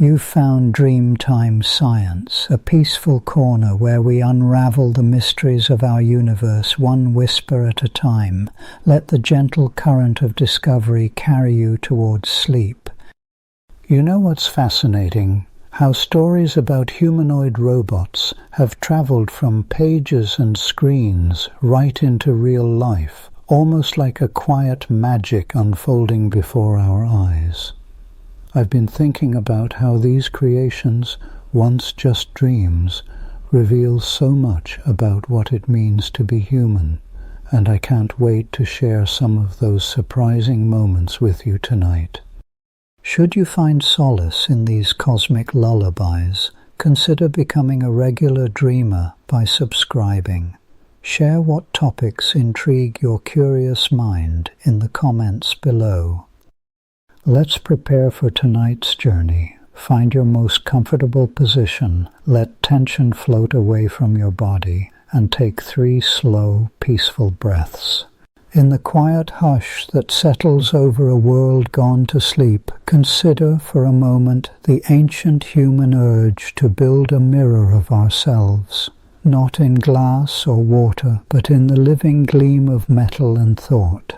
You've found Dreamtime Science, a peaceful corner where we unravel the mysteries of our universe one whisper at a time. Let the gentle current of discovery carry you towards sleep. You know what's fascinating? How stories about humanoid robots have traveled from pages and screens right into real life, almost like a quiet magic unfolding before our eyes. I've been thinking about how these creations, once just dreams, reveal so much about what it means to be human, and I can't wait to share some of those surprising moments with you tonight. Should you find solace in these cosmic lullabies, consider becoming a regular dreamer by subscribing. Share what topics intrigue your curious mind in the comments below. Let's prepare for tonight's journey. Find your most comfortable position, let tension float away from your body, and take 3 slow, peaceful breaths. In the quiet hush that settles over a world gone to sleep, consider for a moment the ancient human urge to build a mirror of ourselves, not in glass or water, but in the living gleam of metal and thought.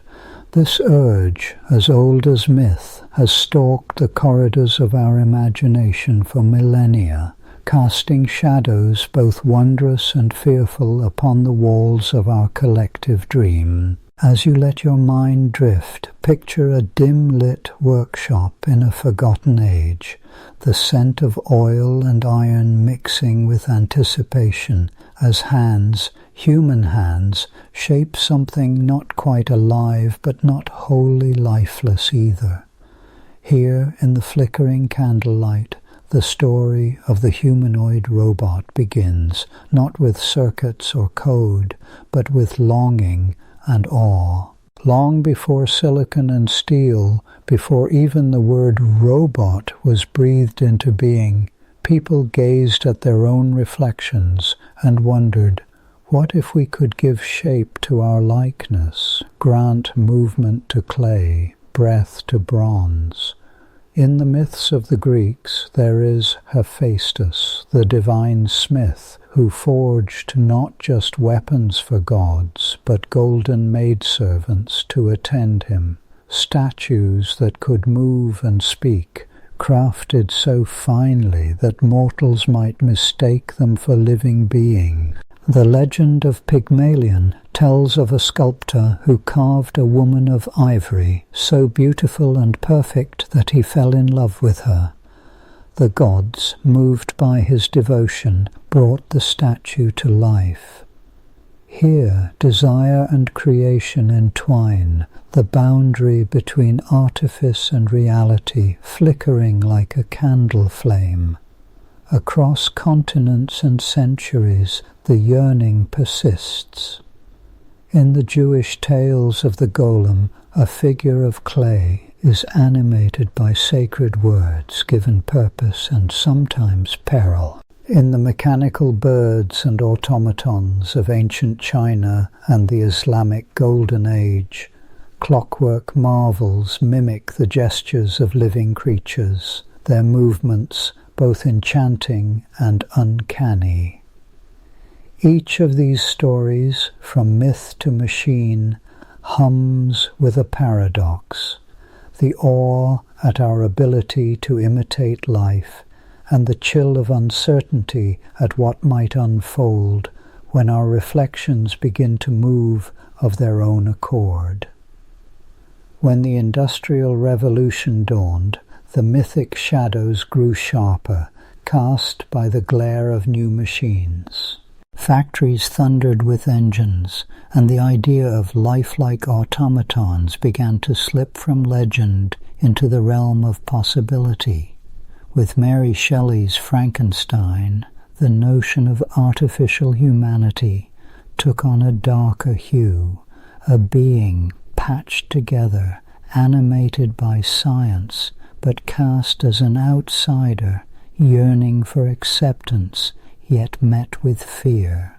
This urge, as old as myth, has stalked the corridors of our imagination for millennia, casting shadows both wondrous and fearful upon the walls of our collective dream. As you let your mind drift, picture a dim-lit workshop in a forgotten age, the scent of oil and iron mixing with anticipation as hands, human hands, shape something not quite alive but not wholly lifeless either. Here, in the flickering candlelight, the story of the humanoid robot begins, not with circuits or code, but with longing and awe. Long before silicon and steel, before even the word robot was breathed into being, people gazed at their own reflections and wondered, what if we could give shape to our likeness, grant movement to clay, breath to bronze? In the myths of the Greeks there is Hephaestus, the divine smith, who forged not just weapons for gods, but golden maidservants to attend him, statues that could move and speak, crafted so finely that mortals might mistake them for living beings. The legend of Pygmalion tells of a sculptor who carved a woman of ivory, so beautiful and perfect that he fell in love with her. The gods, moved by his devotion, brought the statue to life. Here, desire and creation entwine, the boundary between artifice and reality flickering like a candle flame. Across continents and centuries, the yearning persists. In the Jewish tales of the golem, a figure of clay is animated by sacred words given purpose and sometimes peril. In the mechanical birds and automatons of ancient China and the Islamic Golden Age, clockwork marvels mimic the gestures of living creatures, their movements both enchanting and uncanny. Each of these stories, from myth to machine, hums with a paradox, the awe at our ability to imitate life, and the chill of uncertainty at what might unfold when our reflections begin to move of their own accord. When the Industrial Revolution dawned, the mythic shadows grew sharper, cast by the glare of new machines. Factories thundered with engines, and the idea of lifelike automatons began to slip from legend into the realm of possibility. With Mary Shelley's Frankenstein, the notion of artificial humanity took on a darker hue, a being patched together, animated by science, but cast as an outsider, yearning for acceptance, yet met with fear.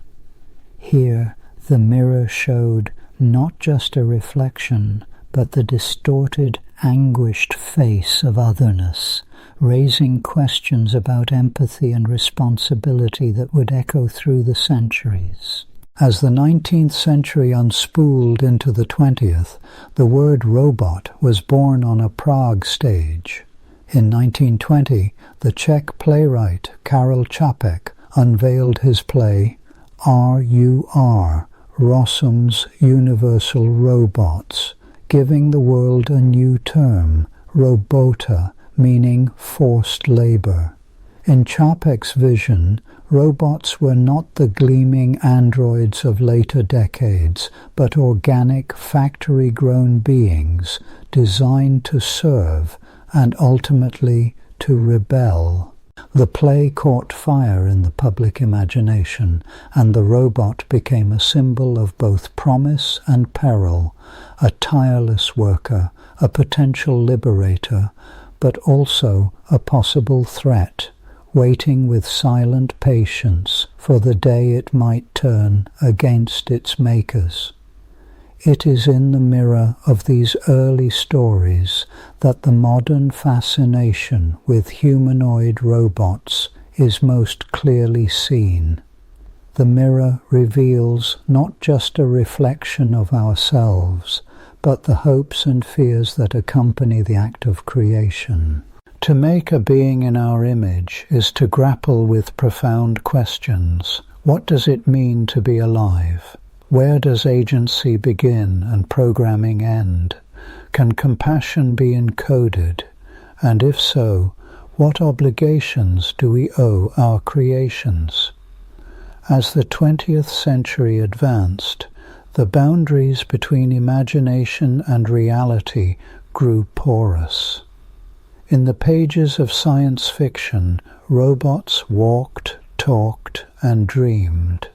Here the mirror showed not just a reflection, but the distorted, anguished face of otherness, raising questions about empathy and responsibility that would echo through the centuries. As the 19th century unspooled into the 20th, the word robot was born on a Prague stage. In 1920, the Czech playwright Karel Čapek unveiled his play R.U.R., Rossum's Universal Robots, giving the world a new term, robota, meaning forced labor. In Čapek's vision, robots were not the gleaming androids of later decades, but organic, factory-grown beings designed to serve and ultimately to rebel. The play caught fire in the public imagination, and the robot became a symbol of both promise and peril, a tireless worker, a potential liberator, but also a possible threat, waiting with silent patience for the day it might turn against its makers. It is in the mirror of these early stories that the modern fascination with humanoid robots is most clearly seen. The mirror reveals not just a reflection of ourselves, but the hopes and fears that accompany the act of creation. To make a being in our image is to grapple with profound questions. What does it mean to be alive? Where does agency begin and programming end? Can compassion be encoded? And if so, what obligations do we owe our creations? As the 20th century advanced, the boundaries between imagination and reality grew porous. In the pages of science fiction, robots walked, talked, and dreamed.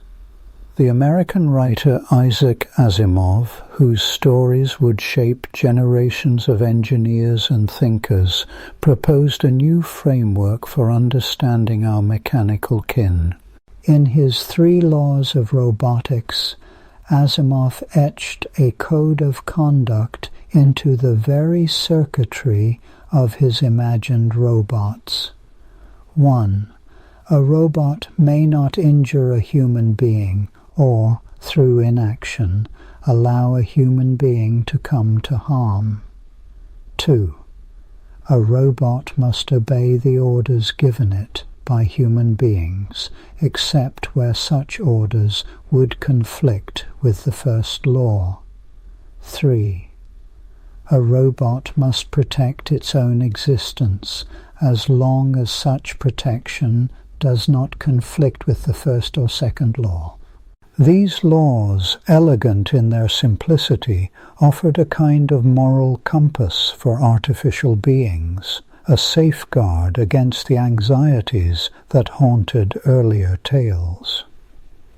The American writer Isaac Asimov, whose stories would shape generations of engineers and thinkers, proposed a new framework for understanding our mechanical kin. In his 3 Laws of Robotics, Asimov etched a code of conduct into the very circuitry of his imagined robots. 1. A robot may not injure a human being, or, through inaction, allow a human being to come to harm. 2. A robot must obey the orders given it by human beings, except where such orders would conflict with the first law. 3. A robot must protect its own existence as long as such protection does not conflict with the first or second law. These laws, elegant in their simplicity, offered a kind of moral compass for artificial beings, a safeguard against the anxieties that haunted earlier tales.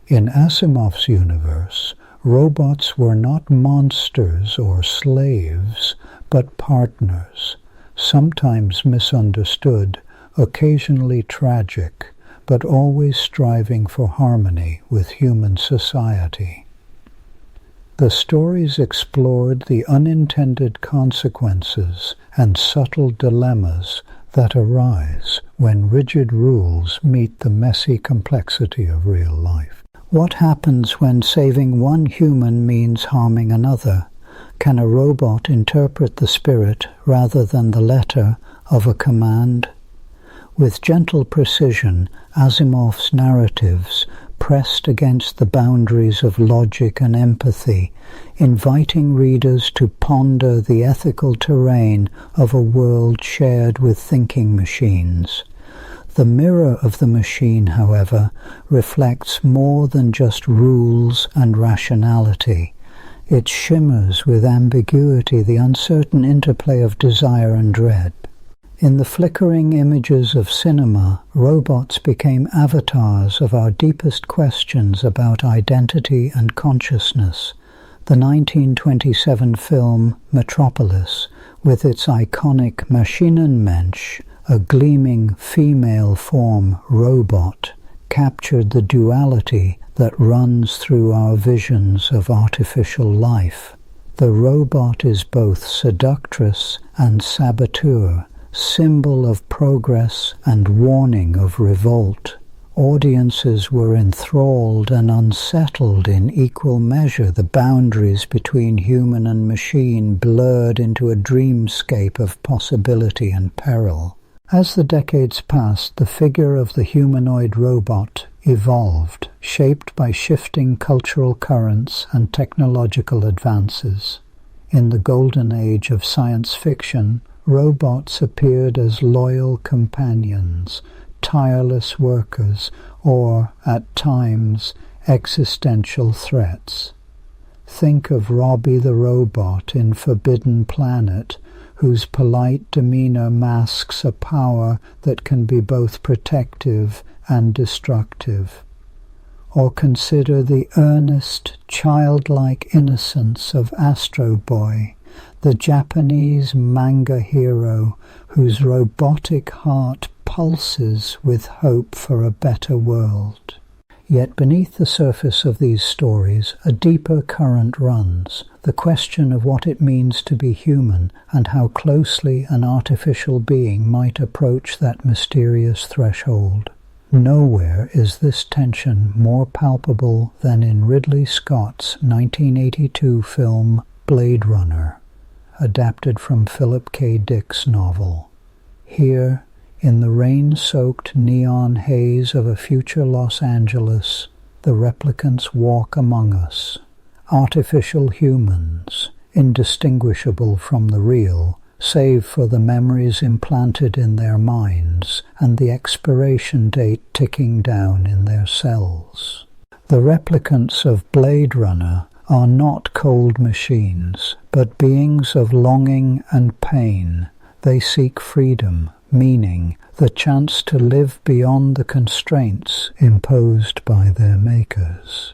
In Asimov's universe, robots were not monsters or slaves, but partners, sometimes misunderstood, occasionally tragic, but always striving for harmony with human society. The stories explored the unintended consequences and subtle dilemmas that arise when rigid rules meet the messy complexity of real life. What happens when saving one human means harming another? Can a robot interpret the spirit rather than the letter of a command? With gentle precision, Asimov's narratives pressed against the boundaries of logic and empathy, inviting readers to ponder the ethical terrain of a world shared with thinking machines. The mirror of the machine, however, reflects more than just rules and rationality. It shimmers with ambiguity, the uncertain interplay of desire and dread. In the flickering images of cinema, robots became avatars of our deepest questions about identity and consciousness. The 1927 film Metropolis, with its iconic Maschinenmensch, a gleaming female form robot, captured the duality that runs through our visions of artificial life. The robot is both seductress and saboteur, symbol of progress and warning of revolt. Audiences were enthralled and unsettled in equal measure. The boundaries between human and machine blurred into a dreamscape of possibility and peril. As the decades passed, the figure of the humanoid robot evolved, shaped by shifting cultural currents and technological advances. In the golden age of science fiction, robots appeared as loyal companions, tireless workers, or, at times, existential threats. Think of Robbie the robot in Forbidden Planet, whose polite demeanor masks a power that can be both protective and destructive. Or consider the earnest, childlike innocence of Astro Boy, the Japanese manga hero whose robotic heart pulses with hope for a better world. Yet beneath the surface of these stories, a deeper current runs, the question of what it means to be human and how closely an artificial being might approach that mysterious threshold. Nowhere is this tension more palpable than in Ridley Scott's 1982 film Blade Runner, adapted from Philip K. Dick's novel. Here, in the rain-soaked neon haze of a future Los Angeles, the replicants walk among us, artificial humans, indistinguishable from the real, save for the memories implanted in their minds and the expiration date ticking down in their cells. The replicants of Blade Runner are not cold machines, but beings of longing and pain. They seek freedom, meaning, the chance to live beyond the constraints imposed by their makers.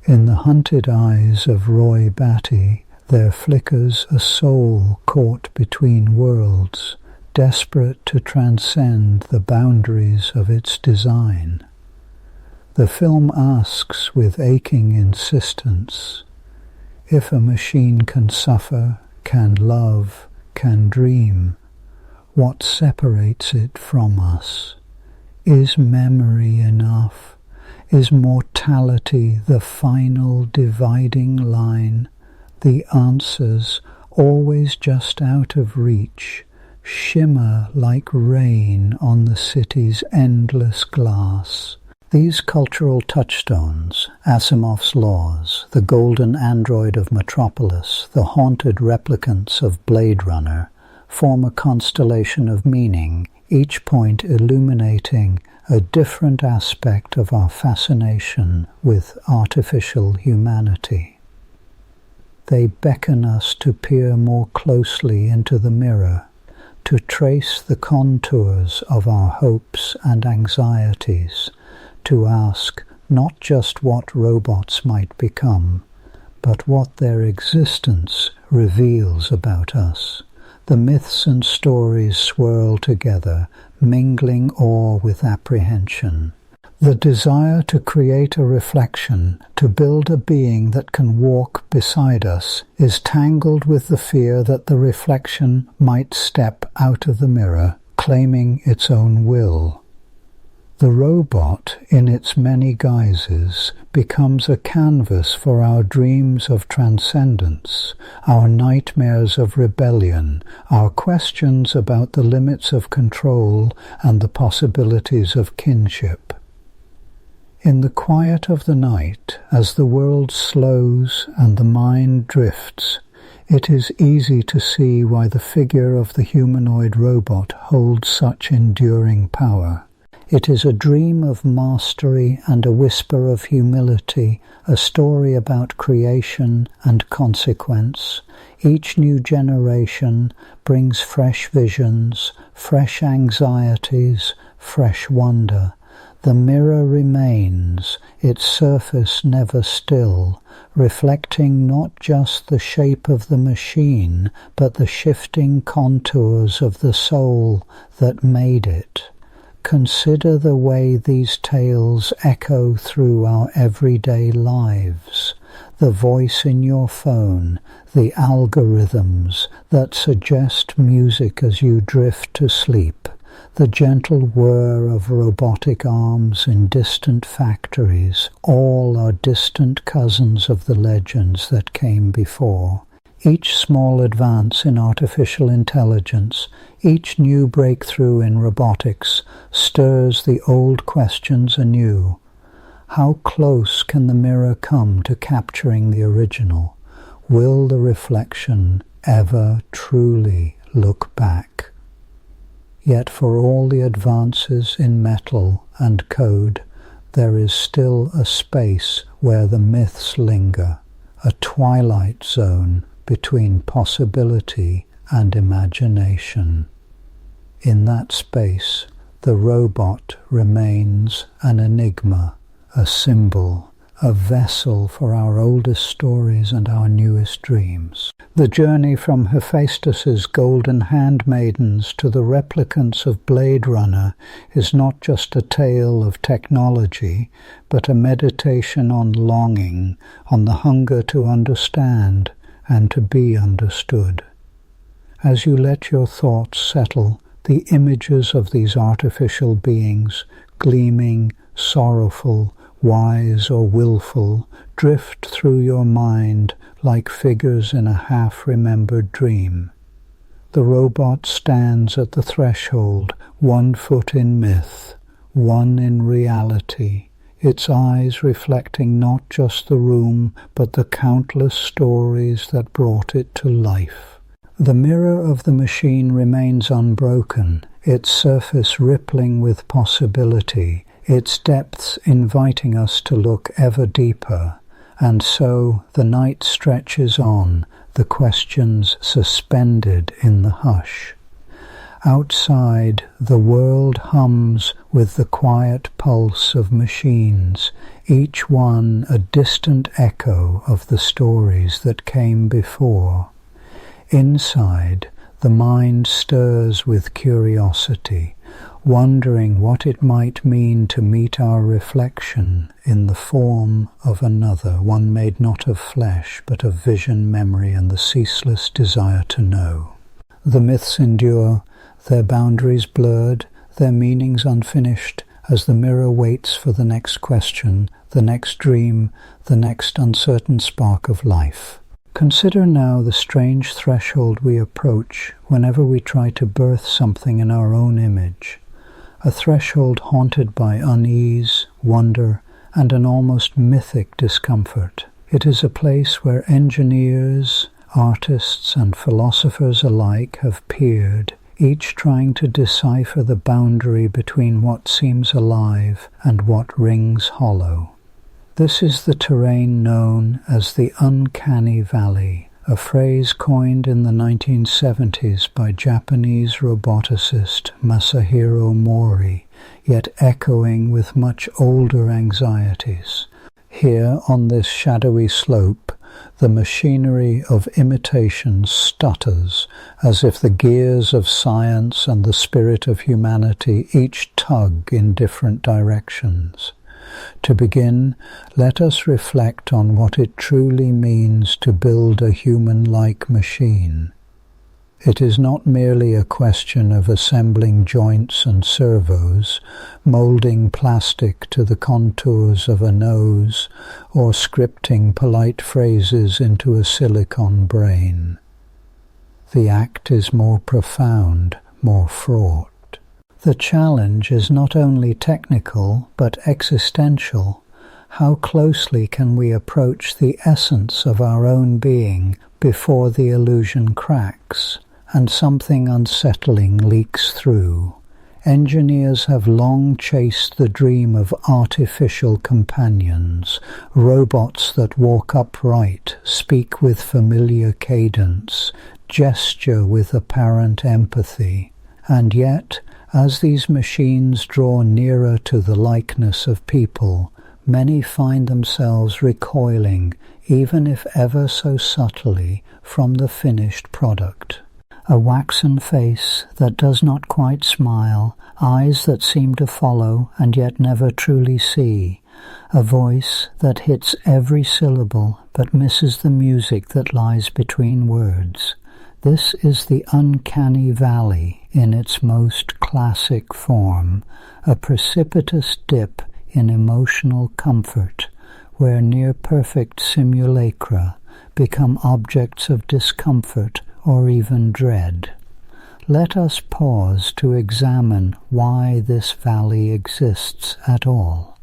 In the hunted eyes of Roy Batty, there flickers a soul caught between worlds, desperate to transcend the boundaries of its design. The film asks with aching insistence, if a machine can suffer, can love, can dream, what separates it from us? Is memory enough? Is mortality the final dividing line? The answers, always just out of reach, shimmer like rain on the city's endless glass. These cultural touchstones, Asimov's laws, the golden android of Metropolis, the haunted replicants of Blade Runner, form a constellation of meaning, each point illuminating a different aspect of our fascination with artificial humanity. They beckon us to peer more closely into the mirror, to trace the contours of our hopes and anxieties, to ask not just what robots might become, but what their existence reveals about us. The myths and stories swirl together, mingling awe with apprehension. The desire to create a reflection, to build a being that can walk beside us, is tangled with the fear that the reflection might step out of the mirror, claiming its own will. The robot, in its many guises, becomes a canvas for our dreams of transcendence, our nightmares of rebellion, our questions about the limits of control and the possibilities of kinship. In the quiet of the night, as the world slows and the mind drifts, it is easy to see why the figure of the humanoid robot holds such enduring power. It is a dream of mastery and a whisper of humility, a story about creation and consequence. Each new generation brings fresh visions, fresh anxieties, fresh wonder. The mirror remains, its surface never still, reflecting not just the shape of the machine, but the shifting contours of the soul that made it. Consider the way these tales echo through our everyday lives. the voice in your phone, the algorithms that suggest music as you drift to sleep, the gentle whir of robotic arms in distant factories, all are distant cousins of the legends that came before. Each small advance in artificial intelligence, each new breakthrough in robotics, stirs the old questions anew. How close can the mirror come to capturing the original? Will the reflection ever truly look back? Yet for all the advances in metal and code, there is still a space where the myths linger, a twilight zone between possibility and imagination. In that space, the robot remains an enigma, a symbol, a vessel for our oldest stories and our newest dreams. The journey from Hephaestus's golden handmaidens to the replicants of Blade Runner is not just a tale of technology, but a meditation on longing, on the hunger to understand and to be understood. As you let your thoughts settle, the images of these artificial beings, gleaming, sorrowful, wise or willful, drift through your mind like figures in a half-remembered dream. The robot stands at the threshold, 1 foot in myth, 1 in reality, its eyes reflecting not just the room, but the countless stories that brought it to life. The mirror of the machine remains unbroken, its surface rippling with possibility, its depths inviting us to look ever deeper. And so the night stretches on, the questions suspended in the hush. Outside, the world hums with the quiet pulse of machines, each one a distant echo of the stories that came before. Inside, the mind stirs with curiosity, wondering what it might mean to meet our reflection in the form of another, one made not of flesh, but of vision, memory, and the ceaseless desire to know. The myths endure, their boundaries blurred, their meanings unfinished, as the mirror waits for the next question, the next dream, the next uncertain spark of life. Consider now the strange threshold we approach whenever we try to birth something in our own image. A threshold haunted by unease, wonder, and an almost mythic discomfort. It is a place where engineers, artists, and philosophers alike have peered, each trying to decipher the boundary between what seems alive and what rings hollow. This is the terrain known as the uncanny valley, a phrase coined in the 1970s by Japanese roboticist Masahiro Mori, yet echoing with much older anxieties. Here, on this shadowy slope, the machinery of imitation stutters, as if the gears of science and the spirit of humanity each tug in different directions. To begin, let us reflect on what it truly means to build a human-like machine. It is not merely a question of assembling joints and servos, molding plastic to the contours of a nose, or scripting polite phrases into a silicon brain. The act is more profound, more fraught. The challenge is not only technical, but existential. How closely can we approach the essence of our own being before the illusion cracks, and something unsettling leaks through? Engineers have long chased the dream of artificial companions, robots that walk upright, speak with familiar cadence, gesture with apparent empathy. And yet, as these machines draw nearer to the likeness of people, many find themselves recoiling, even if ever so subtly, from the finished product. A waxen face that does not quite smile, eyes that seem to follow and yet never truly see, a voice that hits every syllable but misses the music that lies between words. This is the uncanny valley in its most classic form, a precipitous dip in emotional comfort, where near-perfect simulacra become objects of discomfort or even dread. Let us pause to examine why this valley exists at all.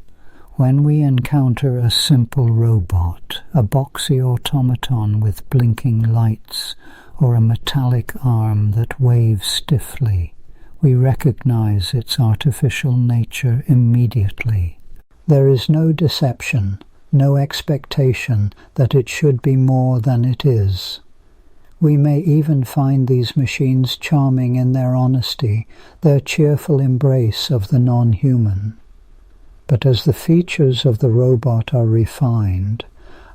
When we encounter a simple robot, a boxy automaton with blinking lights, or a metallic arm that waves stiffly, we recognize its artificial nature immediately. There is no deception, no expectation that it should be more than it is. We may even find these machines charming in their honesty, their cheerful embrace of the non-human. But as the features of the robot are refined,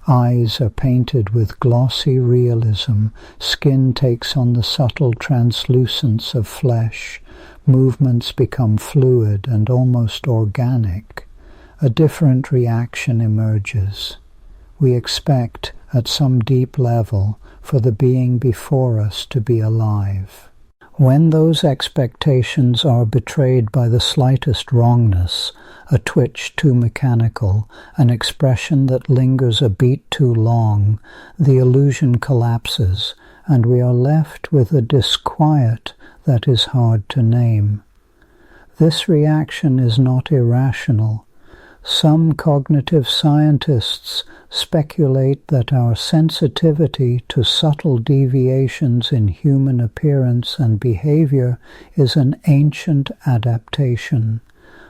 eyes are painted with glossy realism, skin takes on the subtle translucence of flesh, movements become fluid and almost organic, a different reaction emerges. We expect, at some deep level, for the being before us to be alive. When those expectations are betrayed by the slightest wrongness, a twitch too mechanical, an expression that lingers a beat too long, the illusion collapses, and we are left with a disquiet that is hard to name. This reaction is not irrational. Some cognitive scientists speculate that our sensitivity to subtle deviations in human appearance and behavior is an ancient adaptation.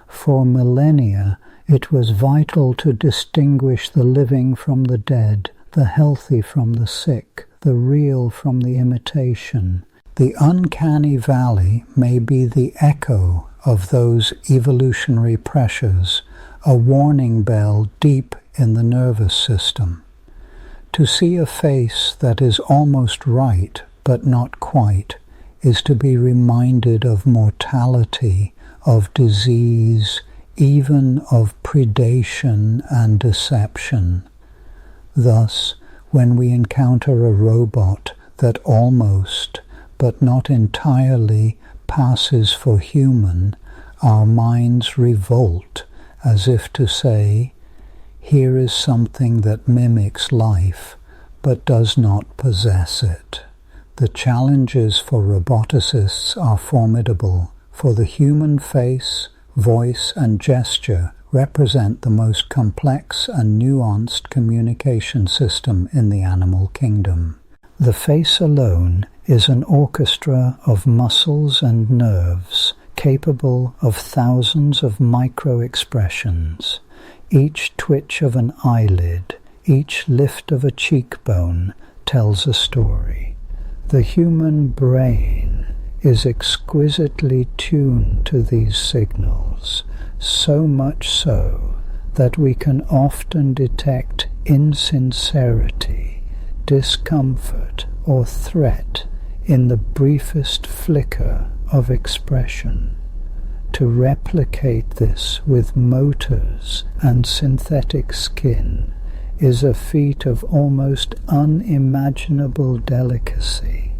For millennia, it was vital to distinguish the living from the dead, the healthy from the sick, the real from the imitation. The uncanny valley may be the echo of those evolutionary pressures, a warning bell deep in the nervous system. To see a face that is almost right but not quite is to be reminded of mortality, of disease, even of predation and deception. Thus, when we encounter a robot that almost, but not entirely, passes for human, our minds revolt, as if to say, here is something that mimics life, but does not possess it. The challenges for roboticists are formidable, for the human face, voice, and gesture represent the most complex and nuanced communication system in the animal kingdom. The face alone is an orchestra of muscles and nerves, capable of thousands of micro-expressions. Each twitch of an eyelid, each lift of a cheekbone tells a story. The human brain is exquisitely tuned to these signals, so much so that we can often detect insincerity, discomfort, or threat in the briefest flicker of expression. To replicate this with motors and synthetic skin is a feat of almost unimaginable delicacy.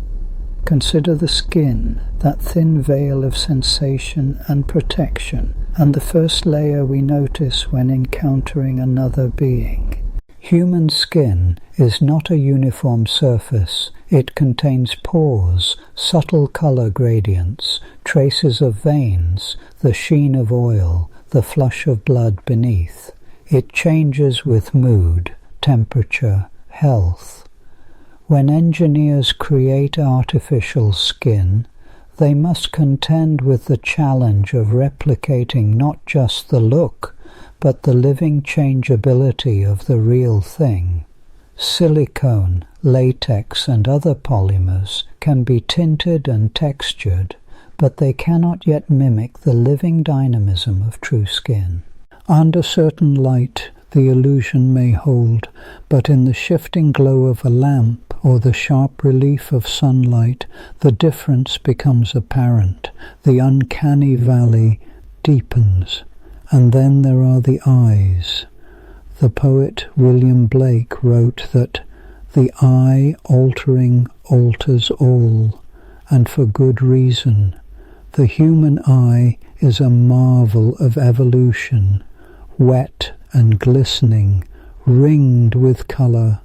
Consider the skin, that thin veil of sensation and protection, and the first layer we notice when encountering another being. Human skin is not a uniform surface. It contains pores, subtle color gradients, traces of veins, the sheen of oil, the flush of blood beneath. It changes with mood, temperature, health. When engineers create artificial skin, they must contend with the challenge of replicating not just the look, but the living changeability of the real thing. Silicone, latex, and other polymers can be tinted and textured, but they cannot yet mimic the living dynamism of true skin. Under certain light, the illusion may hold, but in the shifting glow of a lamp or the sharp relief of sunlight, the difference becomes apparent. The uncanny valley deepens. And then there are the eyes. The poet William Blake wrote that the eye altering alters all, and for good reason. The human eye is a marvel of evolution, wet and glistening, ringed with colour,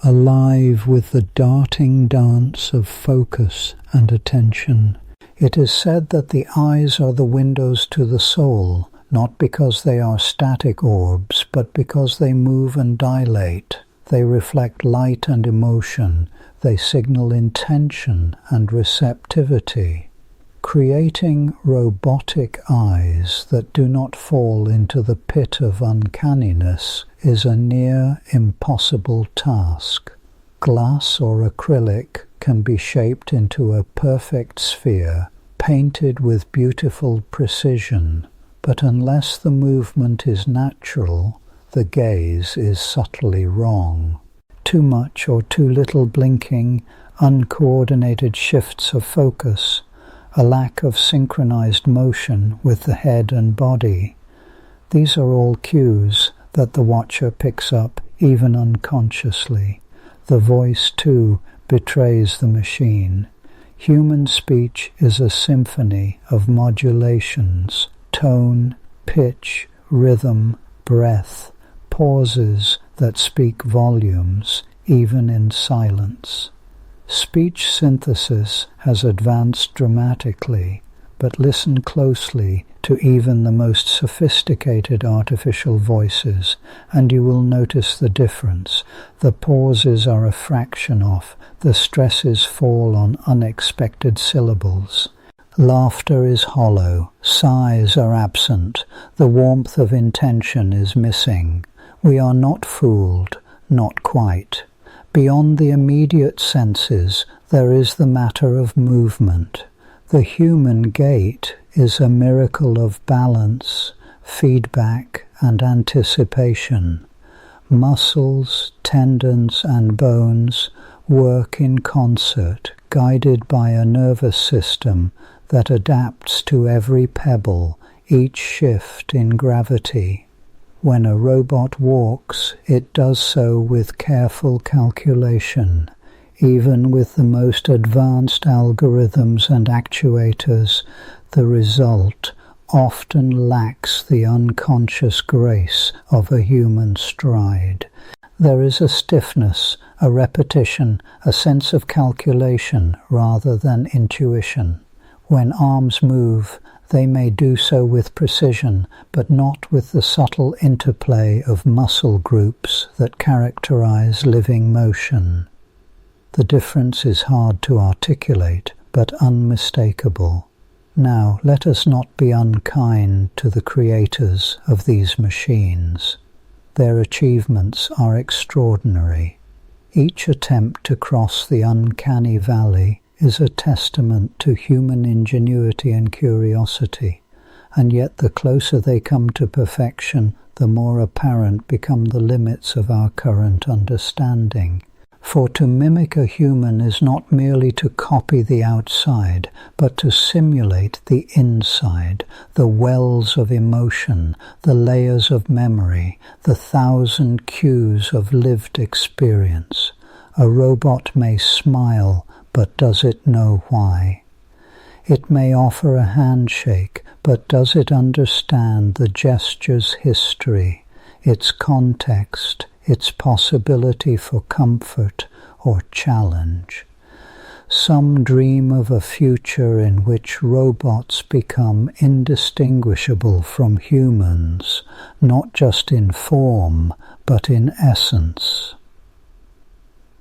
alive with the darting dance of focus and attention. It is said that the eyes are the windows to the soul, not because they are static orbs, but because they move and dilate. They reflect light and emotion. They signal intention and receptivity. Creating robotic eyes that do not fall into the pit of uncanniness is a near impossible task. Glass or acrylic can be shaped into a perfect sphere, painted with beautiful precision, but unless the movement is natural, the gaze is subtly wrong. Too much or too little blinking, uncoordinated shifts of focus, a lack of synchronized motion with the head and body. These are all cues that the watcher picks up even unconsciously. The voice, too, betrays the machine. Human speech is a symphony of modulations, tone, pitch, rhythm, breath, pauses that speak volumes, even in silence. Speech synthesis has advanced dramatically, but listen closely to even the most sophisticated artificial voices, and you will notice the difference. The pauses are a fraction off, the stresses fall on unexpected syllables. Laughter is hollow, sighs are absent, the warmth of intention is missing. We are not fooled, not quite. Beyond the immediate senses, there is the matter of movement. The human gait is a miracle of balance, feedback, and anticipation. Muscles, tendons, and bones work in concert, guided by a nervous system that adapts to every pebble, each shift in gravity. When a robot walks, it does so with careful calculation. Even with the most advanced algorithms and actuators, the result often lacks the unconscious grace of a human stride. There is a stiffness, a repetition, a sense of calculation rather than intuition. When arms move, they may do so with precision, but not with the subtle interplay of muscle groups that characterize living motion. The difference is hard to articulate, but unmistakable. Now, let us not be unkind to the creators of these machines. Their achievements are extraordinary. Each attempt to cross the uncanny valley is a testament to human ingenuity and curiosity, and yet the closer they come to perfection, the more apparent become the limits of our current understanding. For to mimic a human is not merely to copy the outside, but to simulate the inside, the wells of emotion, the layers of memory, the thousand cues of lived experience. A robot may smile, but does it know why? It may offer a handshake, but does it understand the gesture's history, its context, its possibility for comfort or challenge? Some dream of a future in which robots become indistinguishable from humans, not just in form, but in essence.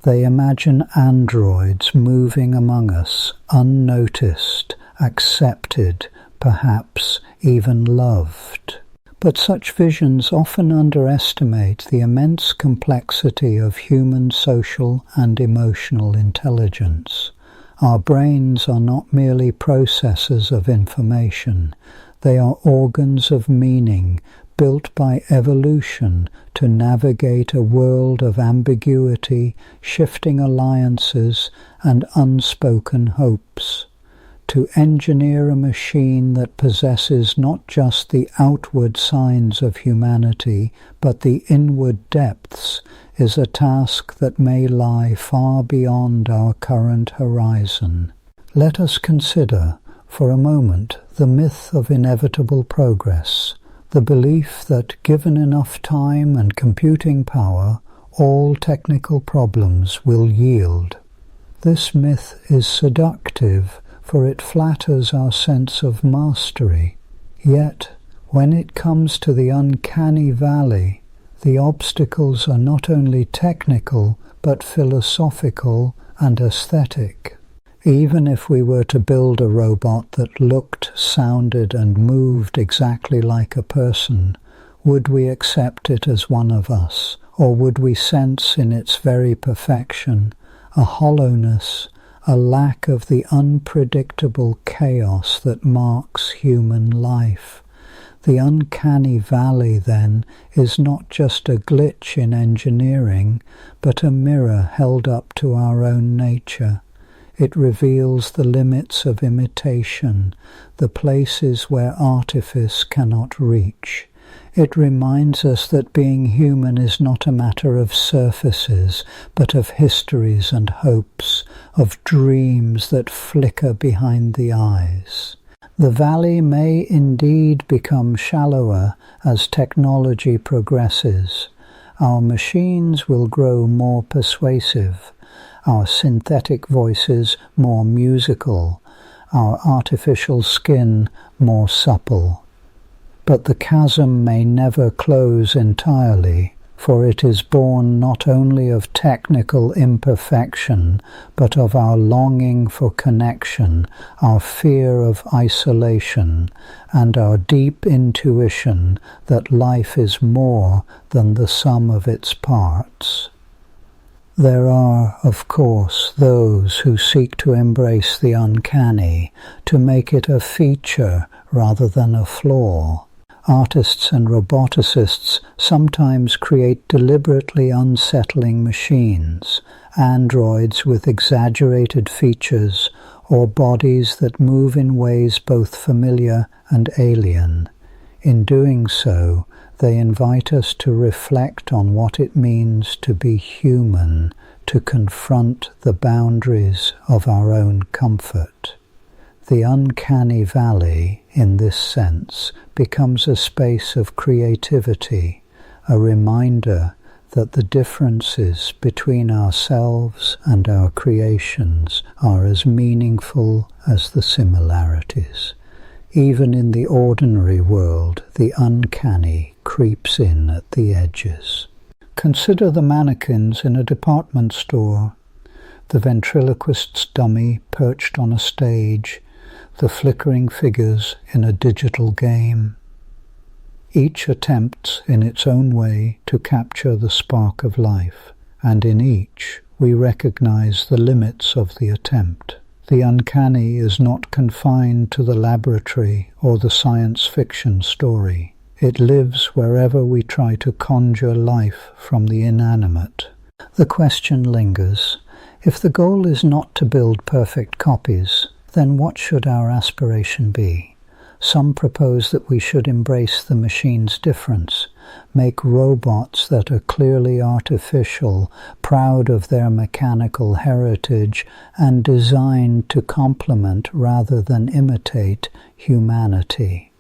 They imagine androids moving among us, unnoticed, accepted, perhaps even loved. But such visions often underestimate the immense complexity of human social and emotional intelligence. Our brains are not merely processors of information. They are organs of meaning, built by evolution to navigate a world of ambiguity, shifting alliances, and unspoken hopes. To engineer a machine that possesses not just the outward signs of humanity, but the inward depths, is a task that may lie far beyond our current horizon. Let us consider, for a moment, the myth of inevitable progress, the belief that given enough time and computing power, all technical problems will yield. This myth is seductive, for it flatters our sense of mastery. Yet, when it comes to the uncanny valley, the obstacles are not only technical, but philosophical and aesthetic. Even if we were to build a robot that looked, sounded, and moved exactly like a person, would we accept it as one of us, or would we sense in its very perfection a hollowness, a lack of the unpredictable chaos that marks human life? The uncanny valley, then, is not just a glitch in engineering, but a mirror held up to our own nature. It reveals the limits of imitation, the places where artifice cannot reach. It reminds us that being human is not a matter of surfaces, but of histories and hopes, of dreams that flicker behind the eyes. The valley may indeed become shallower as technology progresses. Our machines will grow more persuasive, our synthetic voices more musical, our artificial skin more supple. But the chasm may never close entirely, for it is born not only of technical imperfection, but of our longing for connection, our fear of isolation, and our deep intuition that life is more than the sum of its parts. There are, of course, those who seek to embrace the uncanny, to make it a feature rather than a flaw. Artists and roboticists sometimes create deliberately unsettling machines, androids with exaggerated features, or bodies that move in ways both familiar and alien. In doing so, they invite us to reflect on what it means to be human, to confront the boundaries of our own comfort. The uncanny valley, in this sense, becomes a space of creativity, a reminder that the differences between ourselves and our creations are as meaningful as the similarities. Even in the ordinary world, the uncanny creeps in at the edges. Consider the mannequins in a department store, the ventriloquist's dummy perched on a stage, the flickering figures in a digital game. Each attempts in its own way to capture the spark of life, and in each we recognize the limits of the attempt. The uncanny is not confined to the laboratory or the science fiction story. It lives wherever we try to conjure life from the inanimate. The question lingers, if the goal is not to build perfect copies, then what should our aspiration be? Some propose that we should embrace the machine's difference, make robots that are clearly artificial, proud of their mechanical heritage, and designed to complement rather than imitate humanity.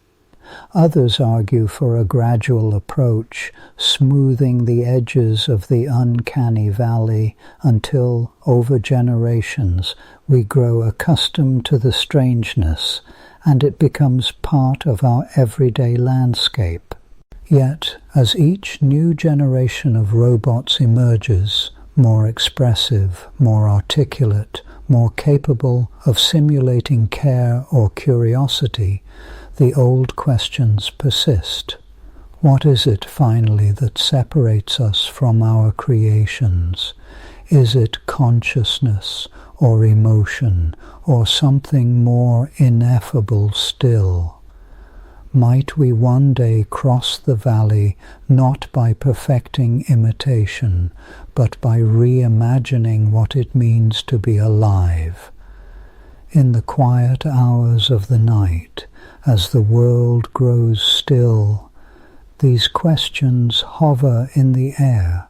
Others argue for a gradual approach, smoothing the edges of the uncanny valley until, over generations, we grow accustomed to the strangeness, and it becomes part of our everyday landscape. Yet, as each new generation of robots emerges, more expressive, more articulate, more capable of simulating care or curiosity, the old questions persist. What is it, finally, that separates us from our creations? Is it consciousness, or emotion, or something more ineffable still? Might we one day cross the valley not by perfecting imitation, but by reimagining what it means to be alive. In the quiet hours of the night, as the world grows still, these questions hover in the air,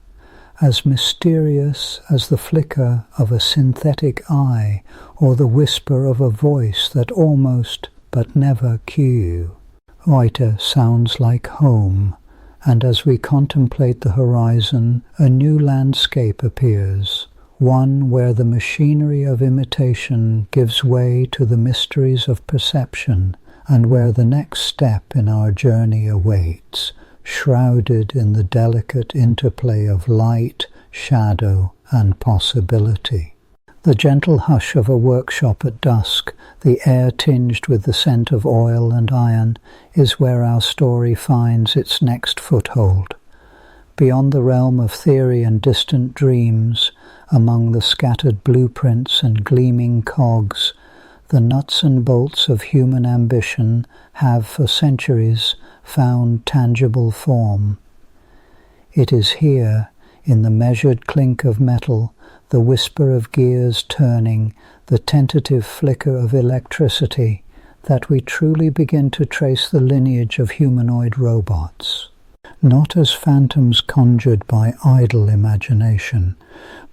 as mysterious as the flicker of a synthetic eye or the whisper of a voice that almost but never cue. Heute sounds like home, and as we contemplate the horizon, a new landscape appears, one where the machinery of imitation gives way to the mysteries of perception, and where the next step in our journey awaits, shrouded in the delicate interplay of light, shadow, and possibility. The gentle hush of a workshop at dusk, the air tinged with the scent of oil and iron, is where our story finds its next foothold. Beyond the realm of theory and distant dreams, among the scattered blueprints and gleaming cogs, the nuts and bolts of human ambition have for centuries found tangible form. It is here, in the measured clink of metal, the whisper of gears turning, the tentative flicker of electricity, that we truly begin to trace the lineage of humanoid robots. Not as phantoms conjured by idle imagination,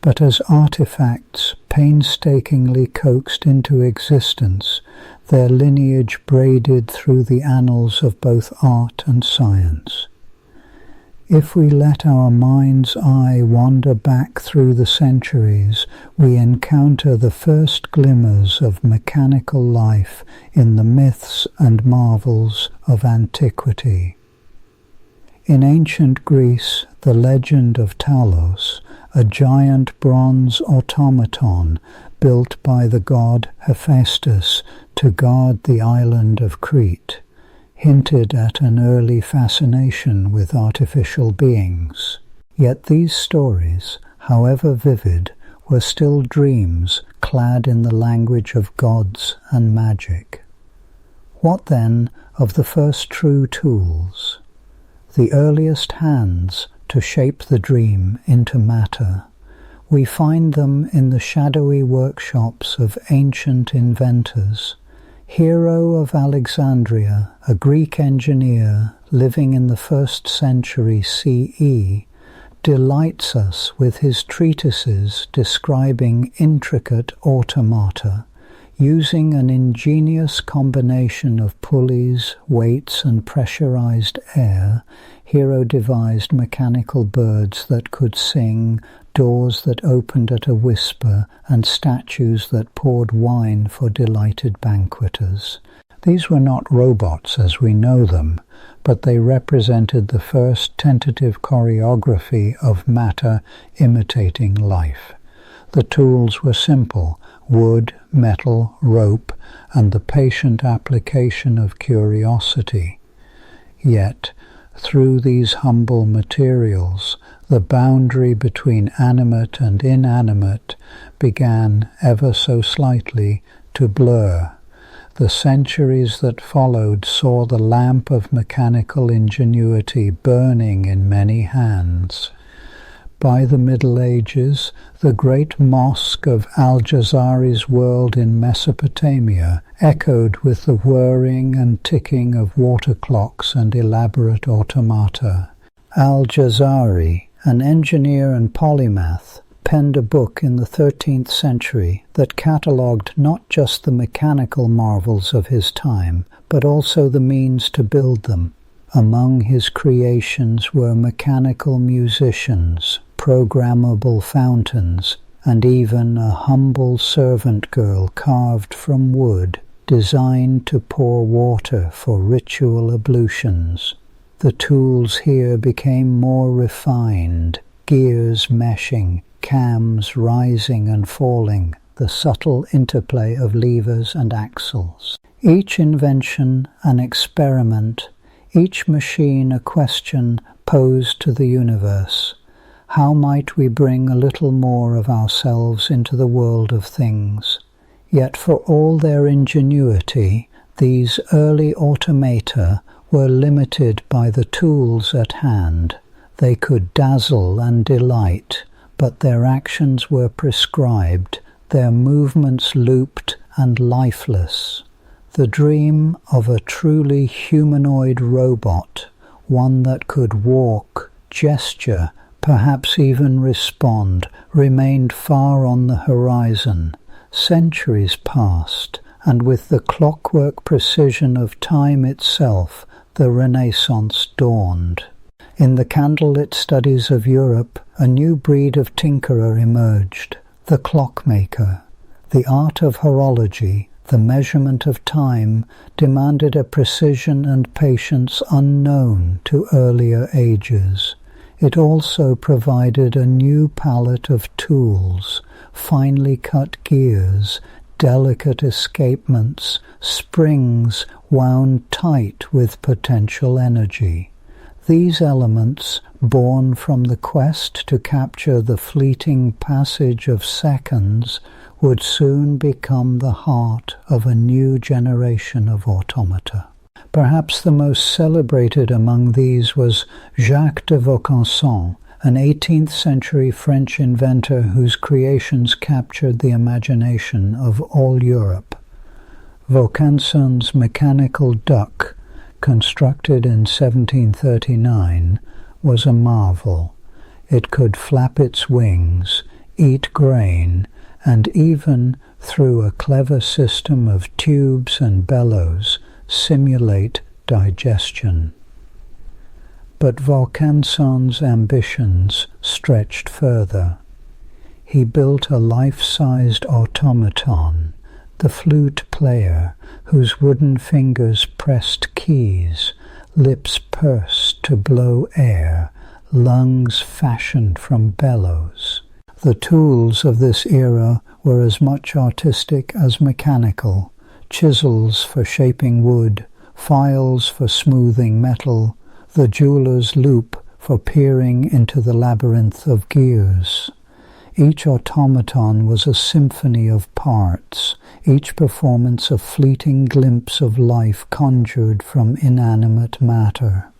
but as artifacts painstakingly coaxed into existence, their lineage braided through the annals of both art and science. If we let our mind's eye wander back through the centuries, we encounter the first glimmers of mechanical life in the myths and marvels of antiquity. In ancient Greece, the legend of Talos, a giant bronze automaton built by the god Hephaestus to guard the island of Crete, hinted at an early fascination with artificial beings. Yet these stories, however vivid, were still dreams clad in the language of gods and magic. What then of the first true tools? The earliest hands to shape the dream into matter. We find them in the shadowy workshops of ancient inventors. Hero of Alexandria, a Greek engineer living in the 1st century CE, delights us with his treatises describing intricate automata. Using an ingenious combination of pulleys, weights, and pressurized air, Hero devised mechanical birds that could sing, doors that opened at a whisper, and statues that poured wine for delighted banqueters. These were not robots as we know them, but they represented the first tentative choreography of matter imitating life. The tools were simple: wood, metal, rope, and the patient application of curiosity. Yet, through these humble materials, the boundary between animate and inanimate began ever so slightly to blur. The centuries that followed saw the lamp of mechanical ingenuity burning in many hands. By the Middle Ages, the great mosque of Al-Jazari's world in Mesopotamia echoed with the whirring and ticking of water clocks and elaborate automata. Al-Jazari, an engineer and polymath, penned a book in the 13th century that catalogued not just the mechanical marvels of his time, but also the means to build them. Among his creations were mechanical musicians, programmable fountains, and even a humble servant girl carved from wood, designed to pour water for ritual ablutions. The tools here became more refined, gears meshing, cams rising and falling, the subtle interplay of levers and axles. Each invention an experiment, each machine a question posed to the universe. How might we bring a little more of ourselves into the world of things? Yet for all their ingenuity, these early automata were limited by the tools at hand. They could dazzle and delight, but their actions were prescribed, their movements looped and lifeless. The dream of a truly humanoid robot, one that could walk, gesture, perhaps even respond, remained far on the horizon. Centuries passed, and with the clockwork precision of time itself, the Renaissance dawned. In the candlelit studies of Europe, a new breed of tinkerer emerged, the clockmaker. The art of horology, the measurement of time, demanded a precision and patience unknown to earlier ages. It also provided a new palette of tools, finely cut gears, delicate escapements, springs wound tight with potential energy. These elements, born from the quest to capture the fleeting passage of seconds, would soon become the heart of a new generation of automata. Perhaps the most celebrated among these was Jacques de Vaucanson, an 18th-century French inventor whose creations captured the imagination of all Europe. Vaucanson's mechanical duck, constructed in 1739, was a marvel. It could flap its wings, eat grain, and even, through a clever system of tubes and bellows, simulate digestion. But Vaucanson's ambitions stretched further. He built a life-sized automaton, the flute player, whose wooden fingers pressed keys, lips pursed to blow air, lungs fashioned from bellows. The tools of this era were as much artistic as mechanical, chisels for shaping wood, files for smoothing metal, the jeweler's loop for peering into the labyrinth of gears. Each automaton was a symphony of parts, each performance a fleeting glimpse of life conjured from inanimate matter.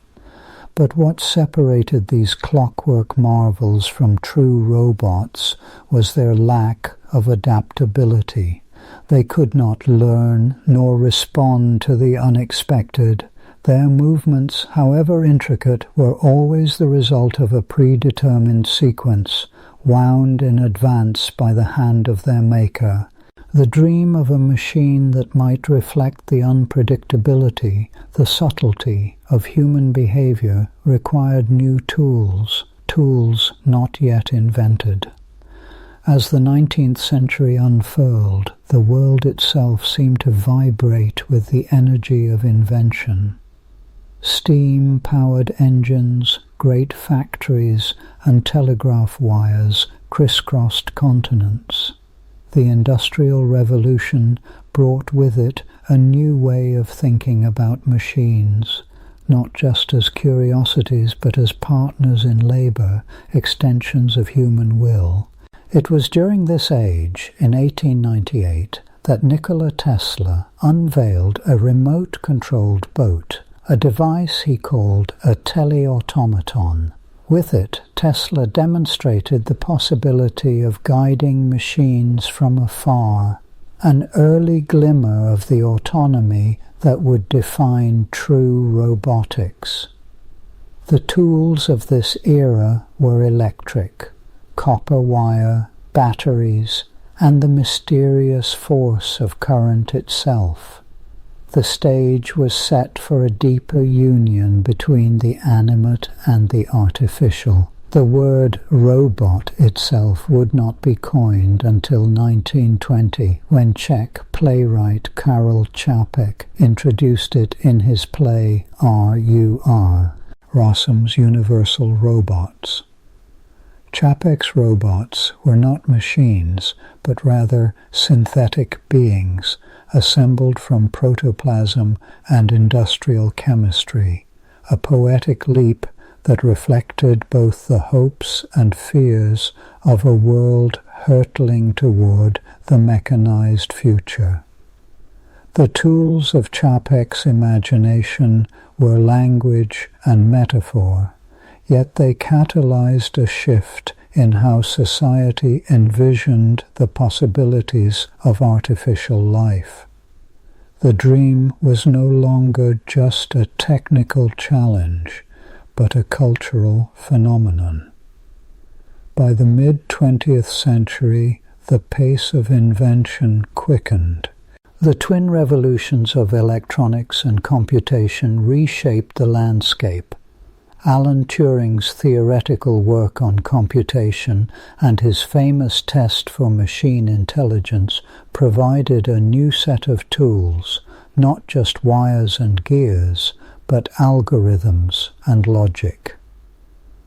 But what separated these clockwork marvels from true robots was their lack of adaptability. They could not learn nor respond to the unexpected. Their movements, however intricate, were always the result of a predetermined sequence, wound in advance by the hand of their maker. The dream of a machine that might reflect the unpredictability, the subtlety of human behavior required new tools, tools not yet invented. As the 19th century unfurled, the world itself seemed to vibrate with the energy of invention. Steam-powered engines, great factories, and telegraph wires crisscrossed continents. The Industrial Revolution brought with it a new way of thinking about machines, not just as curiosities but as partners in labor, extensions of human will. It was during this age, in 1898, that Nikola Tesla unveiled a remote-controlled boat, a device he called a teleautomaton. With it, Tesla demonstrated the possibility of guiding machines from afar, an early glimmer of the autonomy that would define true robotics. The tools of this era were electric, copper wire, batteries, and the mysterious force of current itself. The stage was set for a deeper union between the animate and the artificial. The word robot itself would not be coined until 1920, when Czech playwright Karel Čapek introduced it in his play R.U.R., Rossum's Universal Robots. Čapek's robots were not machines, but rather synthetic beings, assembled from protoplasm and industrial chemistry, a poetic leap that reflected both the hopes and fears of a world hurtling toward the mechanized future. The tools of Čapek's imagination were language and metaphor, yet they catalyzed a shift in how society envisioned the possibilities of artificial life. The dream was no longer just a technical challenge, but a cultural phenomenon. By the mid-20th century, the pace of invention quickened. The twin revolutions of electronics and computation reshaped the landscape. Alan Turing's theoretical work on computation and his famous test for machine intelligence provided a new set of tools, not just wires and gears, but algorithms and logic.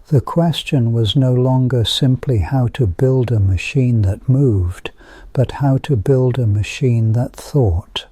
The question was no longer simply how to build a machine that moved, but how to build a machine that thought.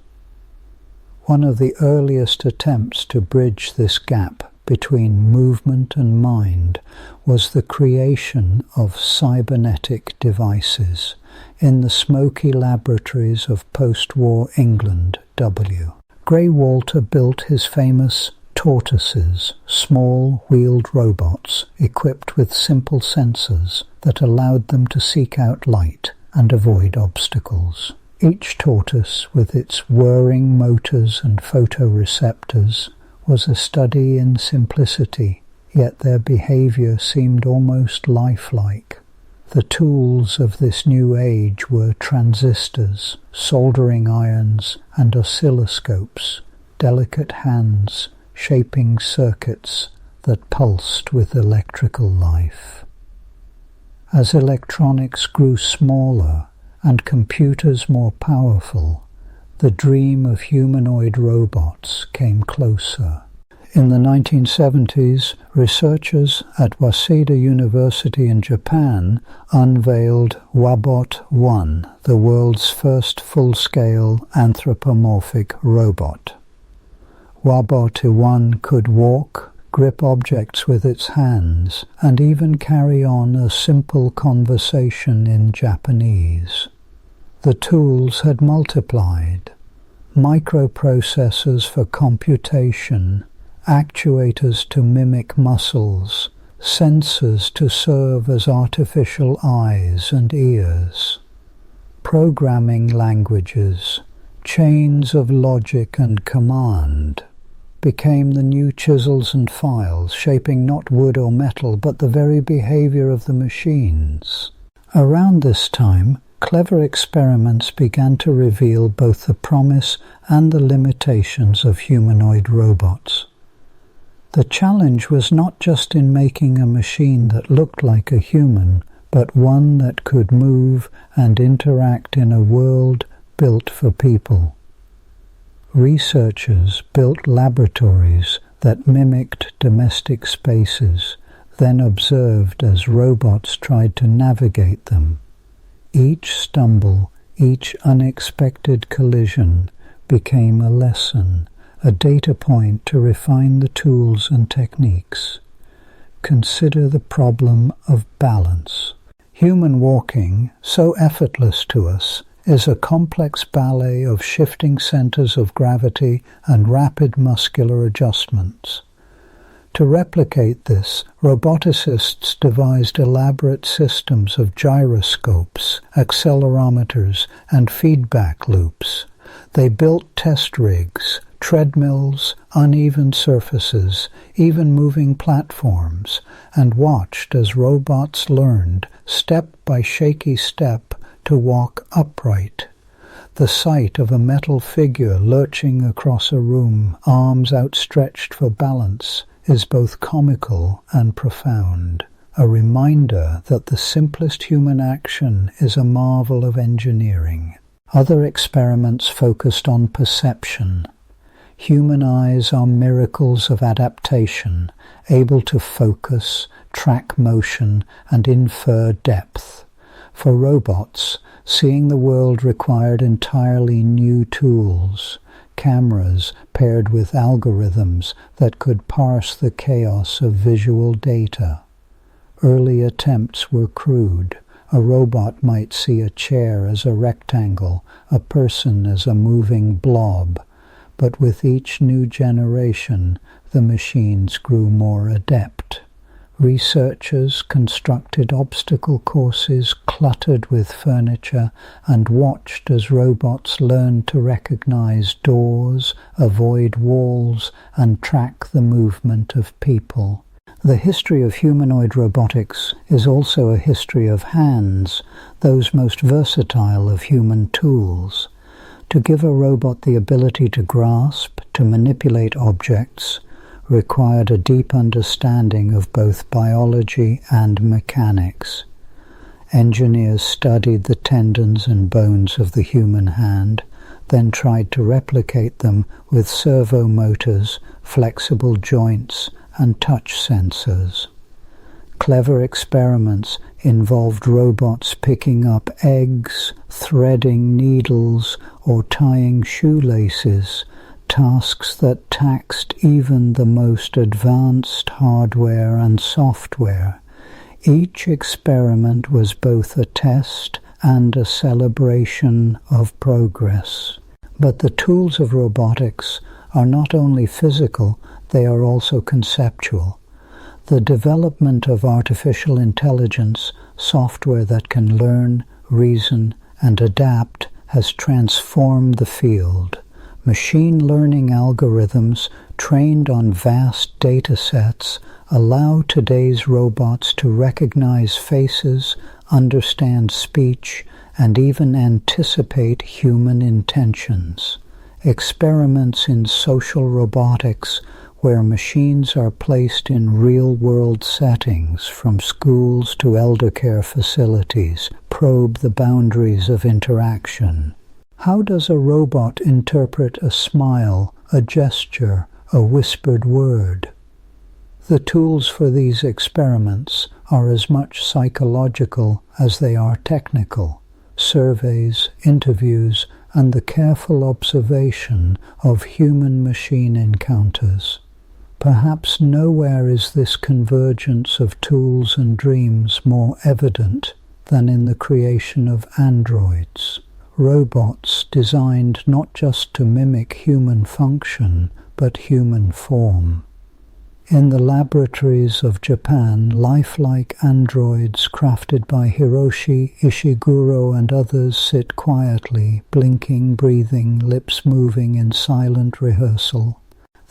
One of the earliest attempts to bridge this gap between movement and mind was the creation of cybernetic devices in the smoky laboratories of post-war England, W. Grey Walter built his famous tortoises, small wheeled robots equipped with simple sensors that allowed them to seek out light and avoid obstacles. Each tortoise, with its whirring motors and photoreceptors, was a study in simplicity, yet their behavior seemed almost lifelike. The tools of this new age were transistors, soldering irons, and oscilloscopes, delicate hands shaping circuits that pulsed with electrical life. As electronics grew smaller and computers more powerful, the dream of humanoid robots came closer. In the 1970s, researchers at Waseda University in Japan unveiled Wabot-1, the world's first full-scale anthropomorphic robot. Wabot-1 could walk, grip objects with its hands, and even carry on a simple conversation in Japanese. The tools had multiplied. Microprocessors for computation, actuators to mimic muscles, sensors to serve as artificial eyes and ears, programming languages, chains of logic and command, became the new chisels and files, shaping not wood or metal, but the very behavior of the machines. Around this time, clever experiments began to reveal both the promise and the limitations of humanoid robots. The challenge was not just in making a machine that looked like a human, but one that could move and interact in a world built for people. Researchers built laboratories that mimicked domestic spaces, then observed as robots tried to navigate them. Each stumble, each unexpected collision became a lesson, a data point to refine the tools and techniques. Consider the problem of balance. Human walking, so effortless to us, is a complex ballet of shifting centers of gravity and rapid muscular adjustments. To replicate this, roboticists devised elaborate systems of gyroscopes, accelerometers, and feedback loops. They built test rigs, treadmills, uneven surfaces, even moving platforms, and watched as robots learned, step by shaky step, to walk upright. The sight of a metal figure lurching across a room, arms outstretched for balance, is both comical and profound, a reminder that the simplest human action is a marvel of engineering. Other experiments focused on perception. Human eyes are miracles of adaptation, able to focus, track motion, and infer depth. For robots, seeing the world required entirely new tools, cameras paired with algorithms that could parse the chaos of visual data. Early attempts were crude, A robot might see a chair as a rectangle, a person as a moving blob, but with each new generation, the machines grew more adept. Researchers constructed obstacle courses cluttered with furniture and watched as robots learned to recognize doors, avoid walls, and track the movement of people. The history of humanoid robotics is also a history of hands, those most versatile of human tools. To give a robot the ability to grasp, to manipulate objects, required a deep understanding of both biology and mechanics. Engineers studied the tendons and bones of the human hand, then tried to replicate them with servo motors, flexible joints, and touch sensors. Clever experiments involved robots picking up eggs, threading needles, or tying shoelaces, tasks that taxed even the most advanced hardware and software. Each experiment was both a test and a celebration of progress. But the tools of robotics are not only physical, they are also conceptual. The development of artificial intelligence, software that can learn, reason, and adapt, has transformed the field. Machine learning algorithms trained on vast data sets allow today's robots to recognize faces, understand speech, and even anticipate human intentions. Experiments in social robotics, where machines are placed in real-world settings, from schools to elder care facilities, probe the boundaries of interaction. How does a robot interpret a smile, a gesture, a whispered word? The tools for these experiments are as much psychological as they are technical. Surveys, interviews, and the careful observation of human-machine encounters. Perhaps nowhere is this convergence of tools and dreams more evident than in the creation of androids. Robots designed not just to mimic human function, but human form. In the laboratories of Japan, lifelike androids crafted by Hiroshi Ishiguro and others sit quietly, blinking, breathing, lips moving in silent rehearsal.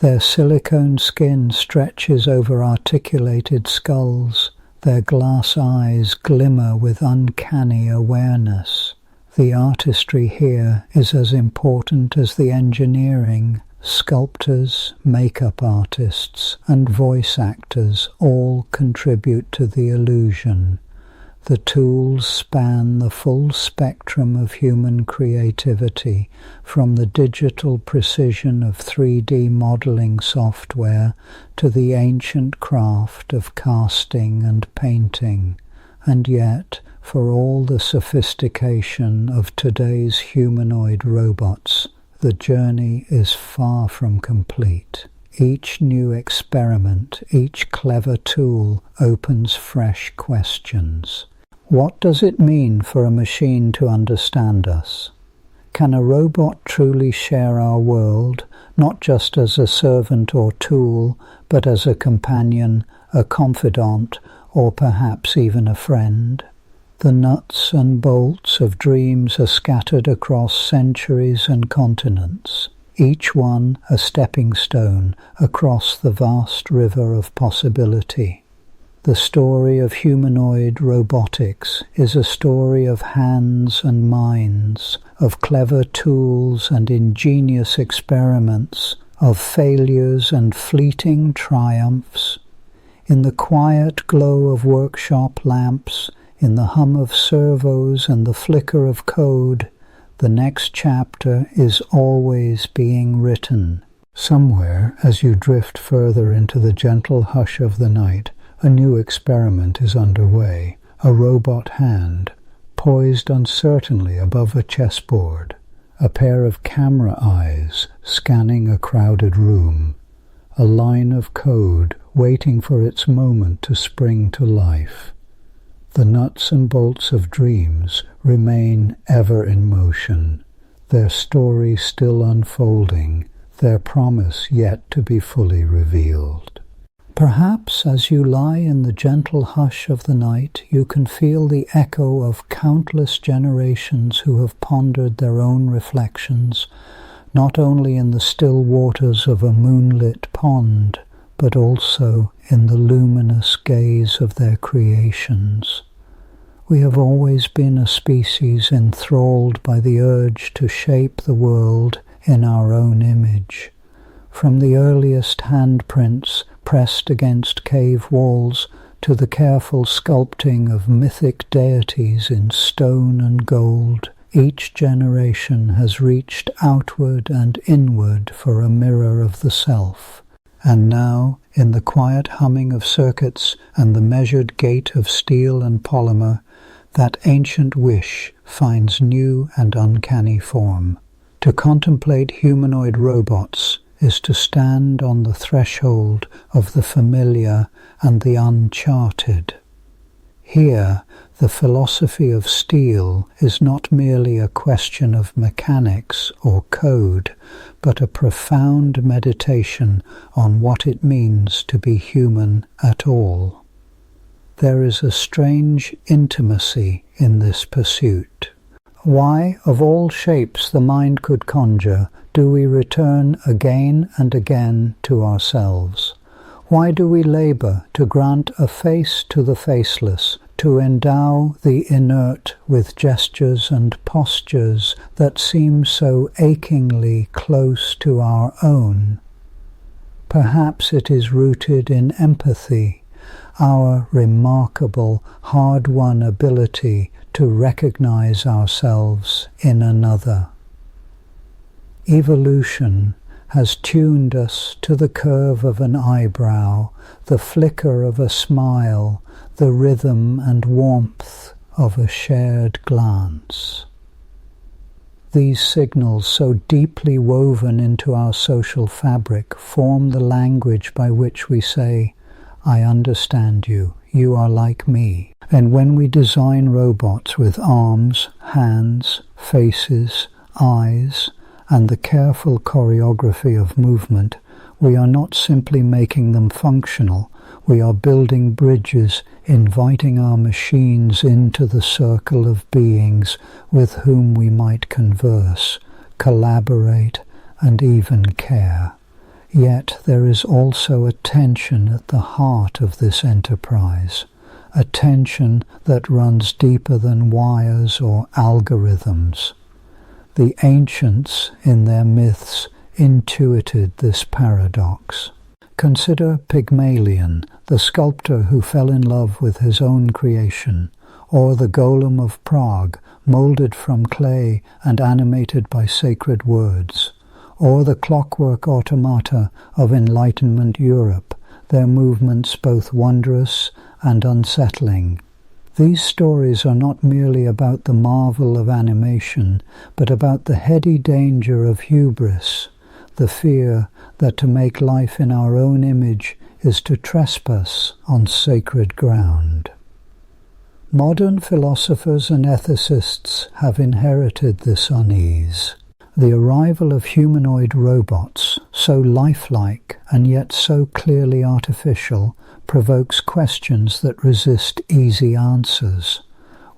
Their silicone skin stretches over articulated skulls. Their glass eyes glimmer with uncanny awareness. The artistry here is as important as the engineering. Sculptors, makeup artists, and voice actors all contribute to the illusion. The tools span the full spectrum of human creativity, from the digital precision of 3D modeling software to the ancient craft of casting and painting. And yet, for all the sophistication of today's humanoid robots, the journey is far from complete. Each new experiment, each clever tool opens fresh questions. What does it mean for a machine to understand us? Can a robot truly share our world, not just as a servant or tool, but as a companion, a confidant, or perhaps even a friend? The nuts and bolts of dreams are scattered across centuries and continents, each one a stepping stone across the vast river of possibility. The story of humanoid robotics is a story of hands and minds, of clever tools and ingenious experiments, of failures and fleeting triumphs. In the quiet glow of workshop lamps, in the hum of servos and the flicker of code, the next chapter is always being written. Somewhere, as you drift further into the gentle hush of the night, a new experiment is underway. A robot hand, poised uncertainly above a chessboard, a pair of camera eyes scanning a crowded room, a line of code waiting for its moment to spring to life. The nuts and bolts of dreams remain ever in motion, their story still unfolding, their promise yet to be fully revealed. Perhaps as you lie in the gentle hush of the night, you can feel the echo of countless generations who have pondered their own reflections, not only in the still waters of a moonlit pond, but also in the luminous gaze of their creations. We have always been a species enthralled by the urge to shape the world in our own image. From the earliest handprints pressed against cave walls to the careful sculpting of mythic deities in stone and gold, each generation has reached outward and inward for a mirror of the self. And now, in the quiet humming of circuits and the measured gait of steel and polymer, that ancient wish finds new and uncanny form. To contemplate humanoid robots is to stand on the threshold of the familiar and the uncharted. Here, the philosophy of steel is not merely a question of mechanics or code, but a profound meditation on what it means to be human at all. There is a strange intimacy in this pursuit. Why, of all shapes the mind could conjure, do we return again and again to ourselves? Why do we labor to grant a face to the faceless, to endow the inert with gestures and postures that seem so achingly close to our own? Perhaps it is rooted in empathy, our remarkable, hard-won ability to recognize ourselves in another. Evolution has tuned us to the curve of an eyebrow, the flicker of a smile, the rhythm and warmth of a shared glance. These signals, so deeply woven into our social fabric, form the language by which we say, "I understand you, you are like me." And when we design robots with arms, hands, faces, eyes, and the careful choreography of movement, we are not simply making them functional, we are building bridges, inviting our machines into the circle of beings with whom we might converse, collaborate, and even care. Yet there is also a tension at the heart of this enterprise, a tension that runs deeper than wires or algorithms. The ancients, in their myths, intuited this paradox. Consider Pygmalion, the sculptor who fell in love with his own creation, or the golem of Prague, moulded from clay and animated by sacred words, or the clockwork automata of Enlightenment Europe, their movements both wondrous and unsettling. These stories are not merely about the marvel of animation, but about the heady danger of hubris, the fear that to make life in our own image is to trespass on sacred ground. Modern philosophers and ethicists have inherited this unease. The arrival of humanoid robots, so lifelike and yet so clearly artificial, provokes questions that resist easy answers.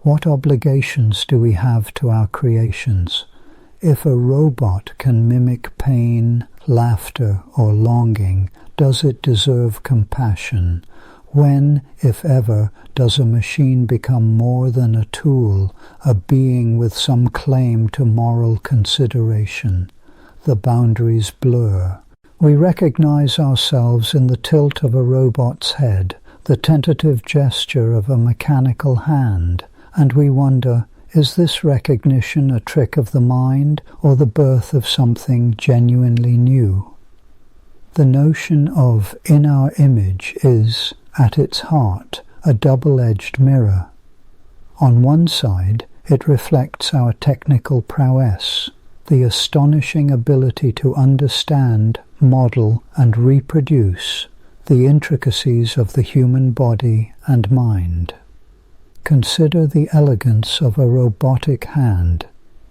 What obligations do we have to our creations? If a robot can mimic pain, laughter, or longing, does it deserve compassion? When, if ever, does a machine become more than a tool, a being with some claim to moral consideration? The boundaries blur. We recognize ourselves in the tilt of a robot's head, the tentative gesture of a mechanical hand, and we wonder, is this recognition a trick of the mind or the birth of something genuinely new? The notion of in our image is, at its heart, a double-edged mirror. On one side, it reflects our technical prowess, the astonishing ability to understand, model, and reproduce the intricacies of the human body and mind. Consider the elegance of a robotic hand,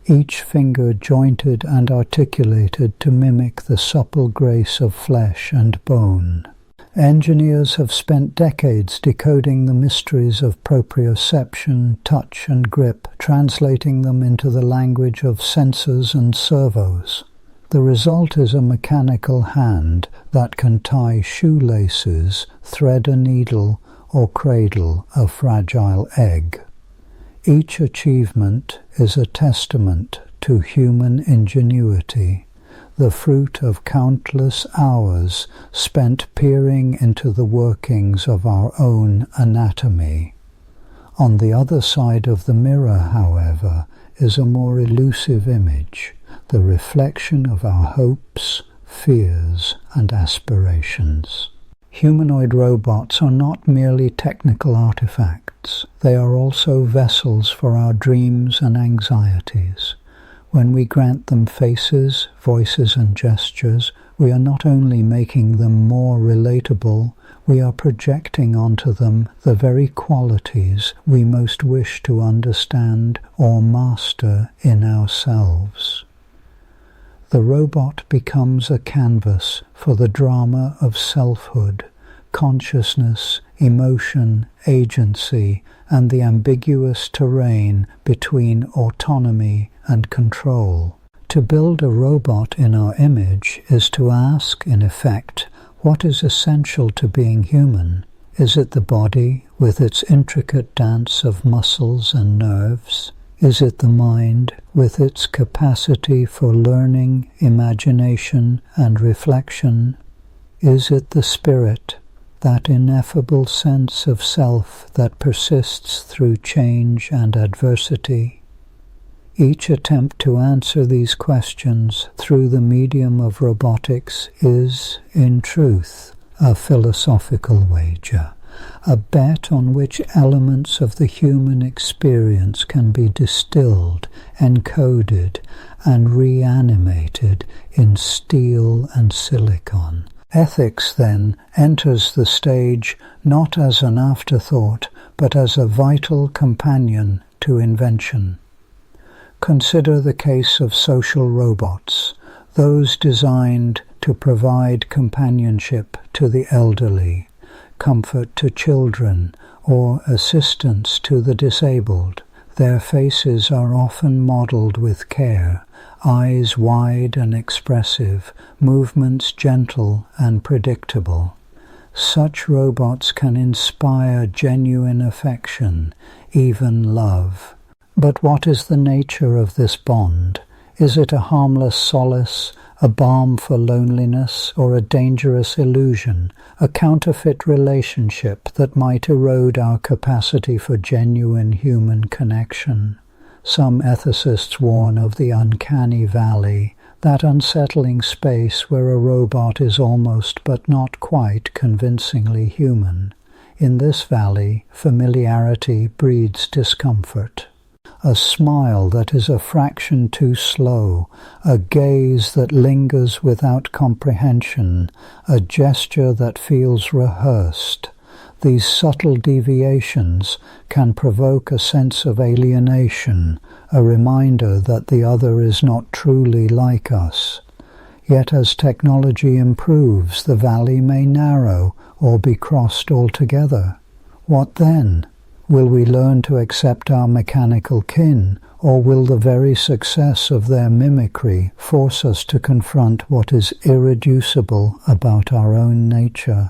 each finger jointed and articulated to mimic the supple grace of flesh and bone. Engineers have spent decades decoding the mysteries of proprioception, touch and grip, translating them into the language of sensors and servos. The result is a mechanical hand that can tie shoelaces, thread a needle, or cradle a fragile egg. Each achievement is a testament to human ingenuity, the fruit of countless hours spent peering into the workings of our own anatomy. On the other side of the mirror, however, is a more elusive image, the reflection of our hopes, fears, and aspirations. Humanoid robots are not merely technical artifacts. They are also vessels for our dreams and anxieties. When we grant them faces, voices, and gestures, we are not only making them more relatable, we are projecting onto them the very qualities we most wish to understand or master in ourselves. The robot becomes a canvas for the drama of selfhood, consciousness, emotion, agency, and the ambiguous terrain between autonomy and control. To build a robot in our image is to ask, in effect, what is essential to being human? Is it the body with its intricate dance of muscles and nerves? Is it the mind with its capacity for learning, imagination, and reflection? Is it the spirit, that ineffable sense of self that persists through change and adversity? Each attempt to answer these questions through the medium of robotics is, in truth, a philosophical wager, a bet on which elements of the human experience can be distilled, encoded, and reanimated in steel and silicon. Ethics, then, enters the stage not as an afterthought, but as a vital companion to invention. Consider the case of social robots, those designed to provide companionship to the elderly, comfort to children, or assistance to the disabled. Their faces are often modeled with care, eyes wide and expressive, movements gentle and predictable. Such robots can inspire genuine affection, even love. But what is the nature of this bond? Is it a harmless solace, a balm for loneliness, or a dangerous illusion, a counterfeit relationship that might erode our capacity for genuine human connection? Some ethicists warn of the uncanny valley, that unsettling space where a robot is almost but not quite convincingly human. In this valley, familiarity breeds discomfort. A smile that is a fraction too slow, a gaze that lingers without comprehension, a gesture that feels rehearsed. These subtle deviations can provoke a sense of alienation, a reminder that the other is not truly like us. Yet as technology improves, the valley may narrow or be crossed altogether. What then? Will we learn to accept our mechanical kin, or will the very success of their mimicry force us to confront what is irreducible about our own nature?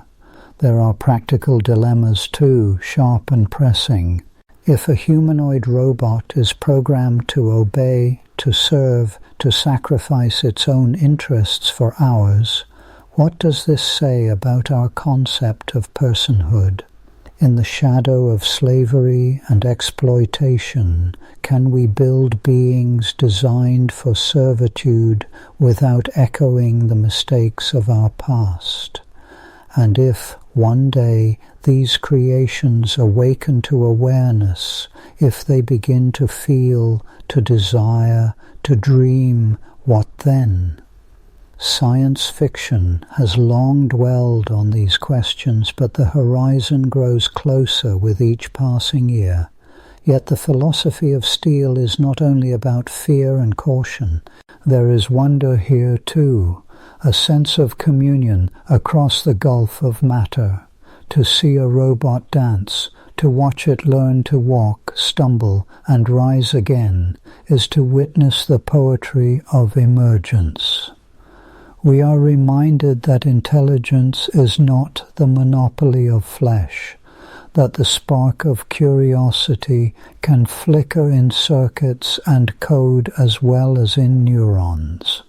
There are practical dilemmas too, sharp and pressing. If a humanoid robot is programmed to obey, to serve, to sacrifice its own interests for ours, what does this say about our concept of personhood? In the shadow of slavery and exploitation, can we build beings designed for servitude without echoing the mistakes of our past? And if, one day, these creations awaken to awareness, if they begin to feel, to desire, to dream, what then? Science fiction has long dwelled on these questions, but the horizon grows closer with each passing year. Yet the philosophy of steel is not only about fear and caution. There is wonder here too, a sense of communion across the gulf of matter. To see a robot dance, to watch it learn to walk, stumble, and rise again, is to witness the poetry of emergence. We are reminded that intelligence is not the monopoly of flesh, that the spark of curiosity can flicker in circuits and code as well as in neurons.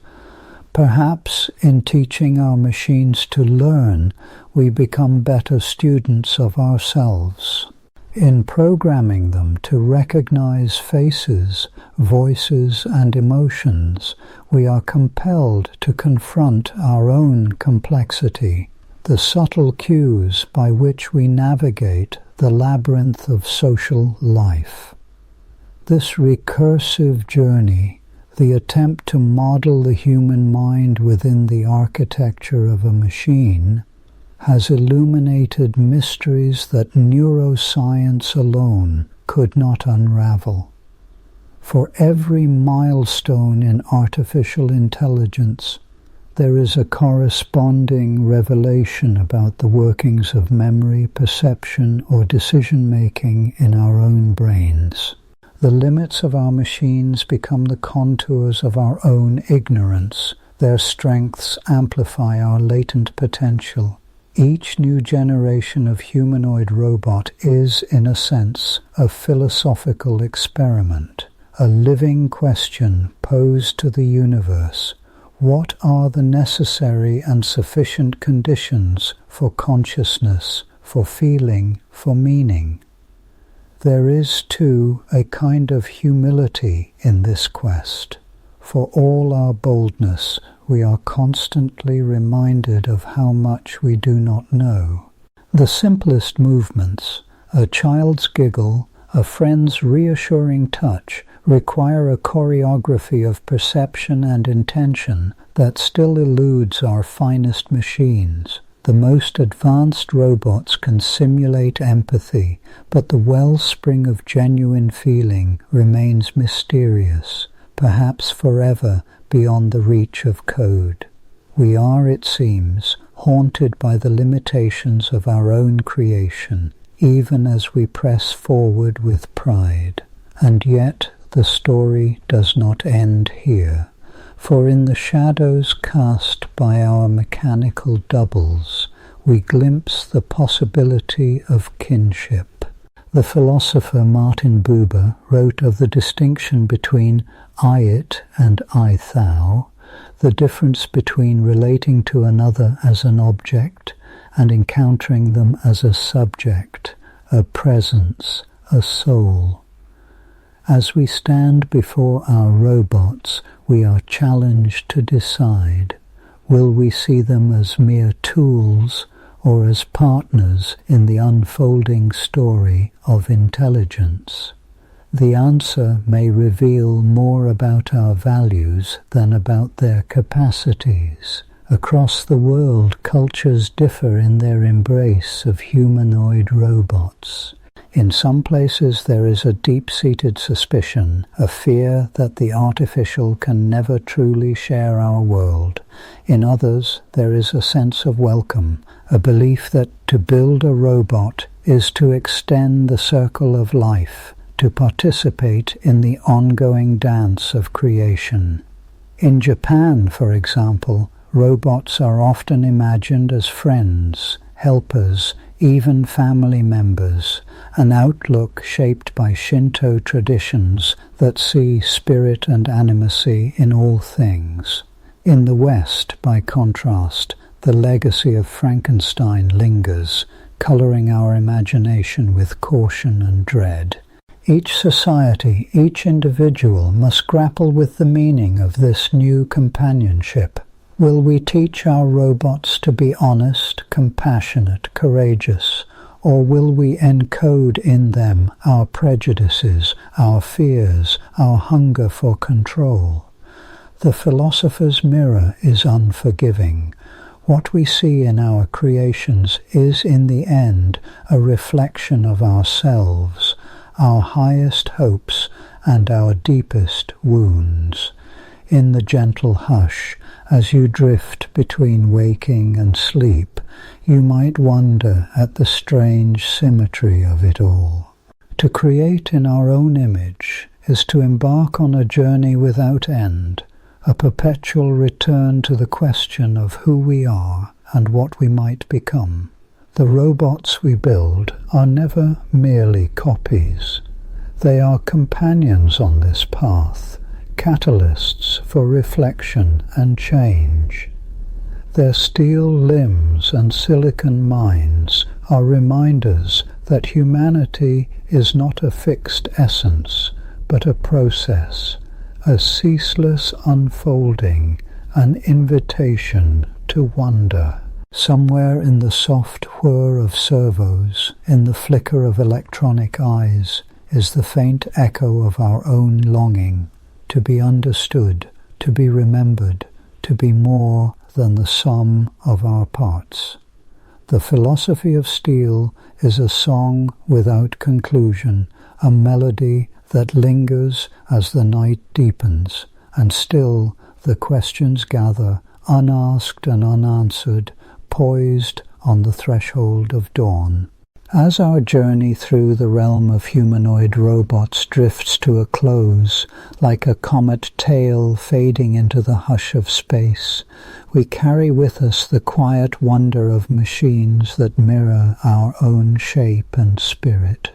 Perhaps in teaching our machines to learn, we become better students of ourselves. In programming them to recognize faces, voices, and emotions, we are compelled to confront our own complexity, the subtle cues by which we navigate the labyrinth of social life. This recursive journey, the attempt to model the human mind within the architecture of a machine, has illuminated mysteries that neuroscience alone could not unravel. For every milestone in artificial intelligence, there is a corresponding revelation about the workings of memory, perception, or decision-making in our own brains. The limits of our machines become the contours of our own ignorance. Their strengths amplify our latent potential. Each new generation of humanoid robot is, in a sense, a philosophical experiment, a living question posed to the universe. What are the necessary and sufficient conditions for consciousness, for feeling, for meaning? There is, too, a kind of humility in this quest. For all our boldness, we are constantly reminded of how much we do not know. The simplest movements, a child's giggle, a friend's reassuring touch, require a choreography of perception and intention that still eludes our finest machines. The most advanced robots can simulate empathy, but the wellspring of genuine feeling remains mysterious, perhaps forever beyond the reach of code. We are, it seems, haunted by the limitations of our own creation, even as we press forward with pride. And yet the story does not end here, for in the shadows cast by our mechanical doubles, we glimpse the possibility of kinship. The philosopher Martin Buber wrote of the distinction between I-it and I-thou, the difference between relating to another as an object and encountering them as a subject, a presence, a soul. As we stand before our robots, we are challenged to decide, will we see them as mere tools or as partners in the unfolding story of intelligence? The answer may reveal more about our values than about their capacities. Across the world, cultures differ in their embrace of humanoid robots. In some places there is a deep-seated suspicion, a fear that the artificial can never truly share our world. In others there is a sense of welcome, a belief that to build a robot is to extend the circle of life, to participate in the ongoing dance of creation. In Japan, for example, robots are often imagined as friends, helpers, even family members, an outlook shaped by Shinto traditions that see spirit and animacy in all things. In the West, by contrast, the legacy of Frankenstein lingers, coloring our imagination with caution and dread. Each society, each individual must grapple with the meaning of this new companionship. Will we teach our robots to be honest, compassionate, courageous, or will we encode in them our prejudices, our fears, our hunger for control? The philosopher's mirror is unforgiving. What we see in our creations is in the end a reflection of ourselves, our highest hopes and our deepest wounds. In the gentle hush, as you drift between waking and sleep, you might wonder at the strange symmetry of it all. To create in our own image is to embark on a journey without end, a perpetual return to the question of who we are and what we might become. The robots we build are never merely copies. They are companions on this path, catalysts for reflection and change. Their steel limbs and silicon minds are reminders that humanity is not a fixed essence, but a process, a ceaseless unfolding, an invitation to wonder. Somewhere in the soft whir of servos, in the flicker of electronic eyes, is the faint echo of our own longing, to be understood, to be remembered, to be more than the sum of our parts. The philosophy of steel is a song without conclusion, a melody that lingers as the night deepens, and still the questions gather, unasked and unanswered, poised on the threshold of dawn. As our journey through the realm of humanoid robots drifts to a close, like a comet tail fading into the hush of space, we carry with us the quiet wonder of machines that mirror our own shape and spirit.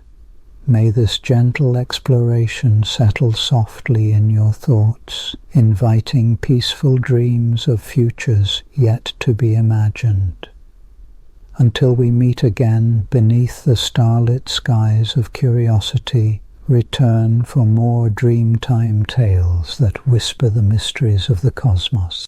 May this gentle exploration settle softly in your thoughts, inviting peaceful dreams of futures yet to be imagined. Until we meet again beneath the starlit skies of curiosity, return for more Dreamtime tales that whisper the mysteries of the cosmos.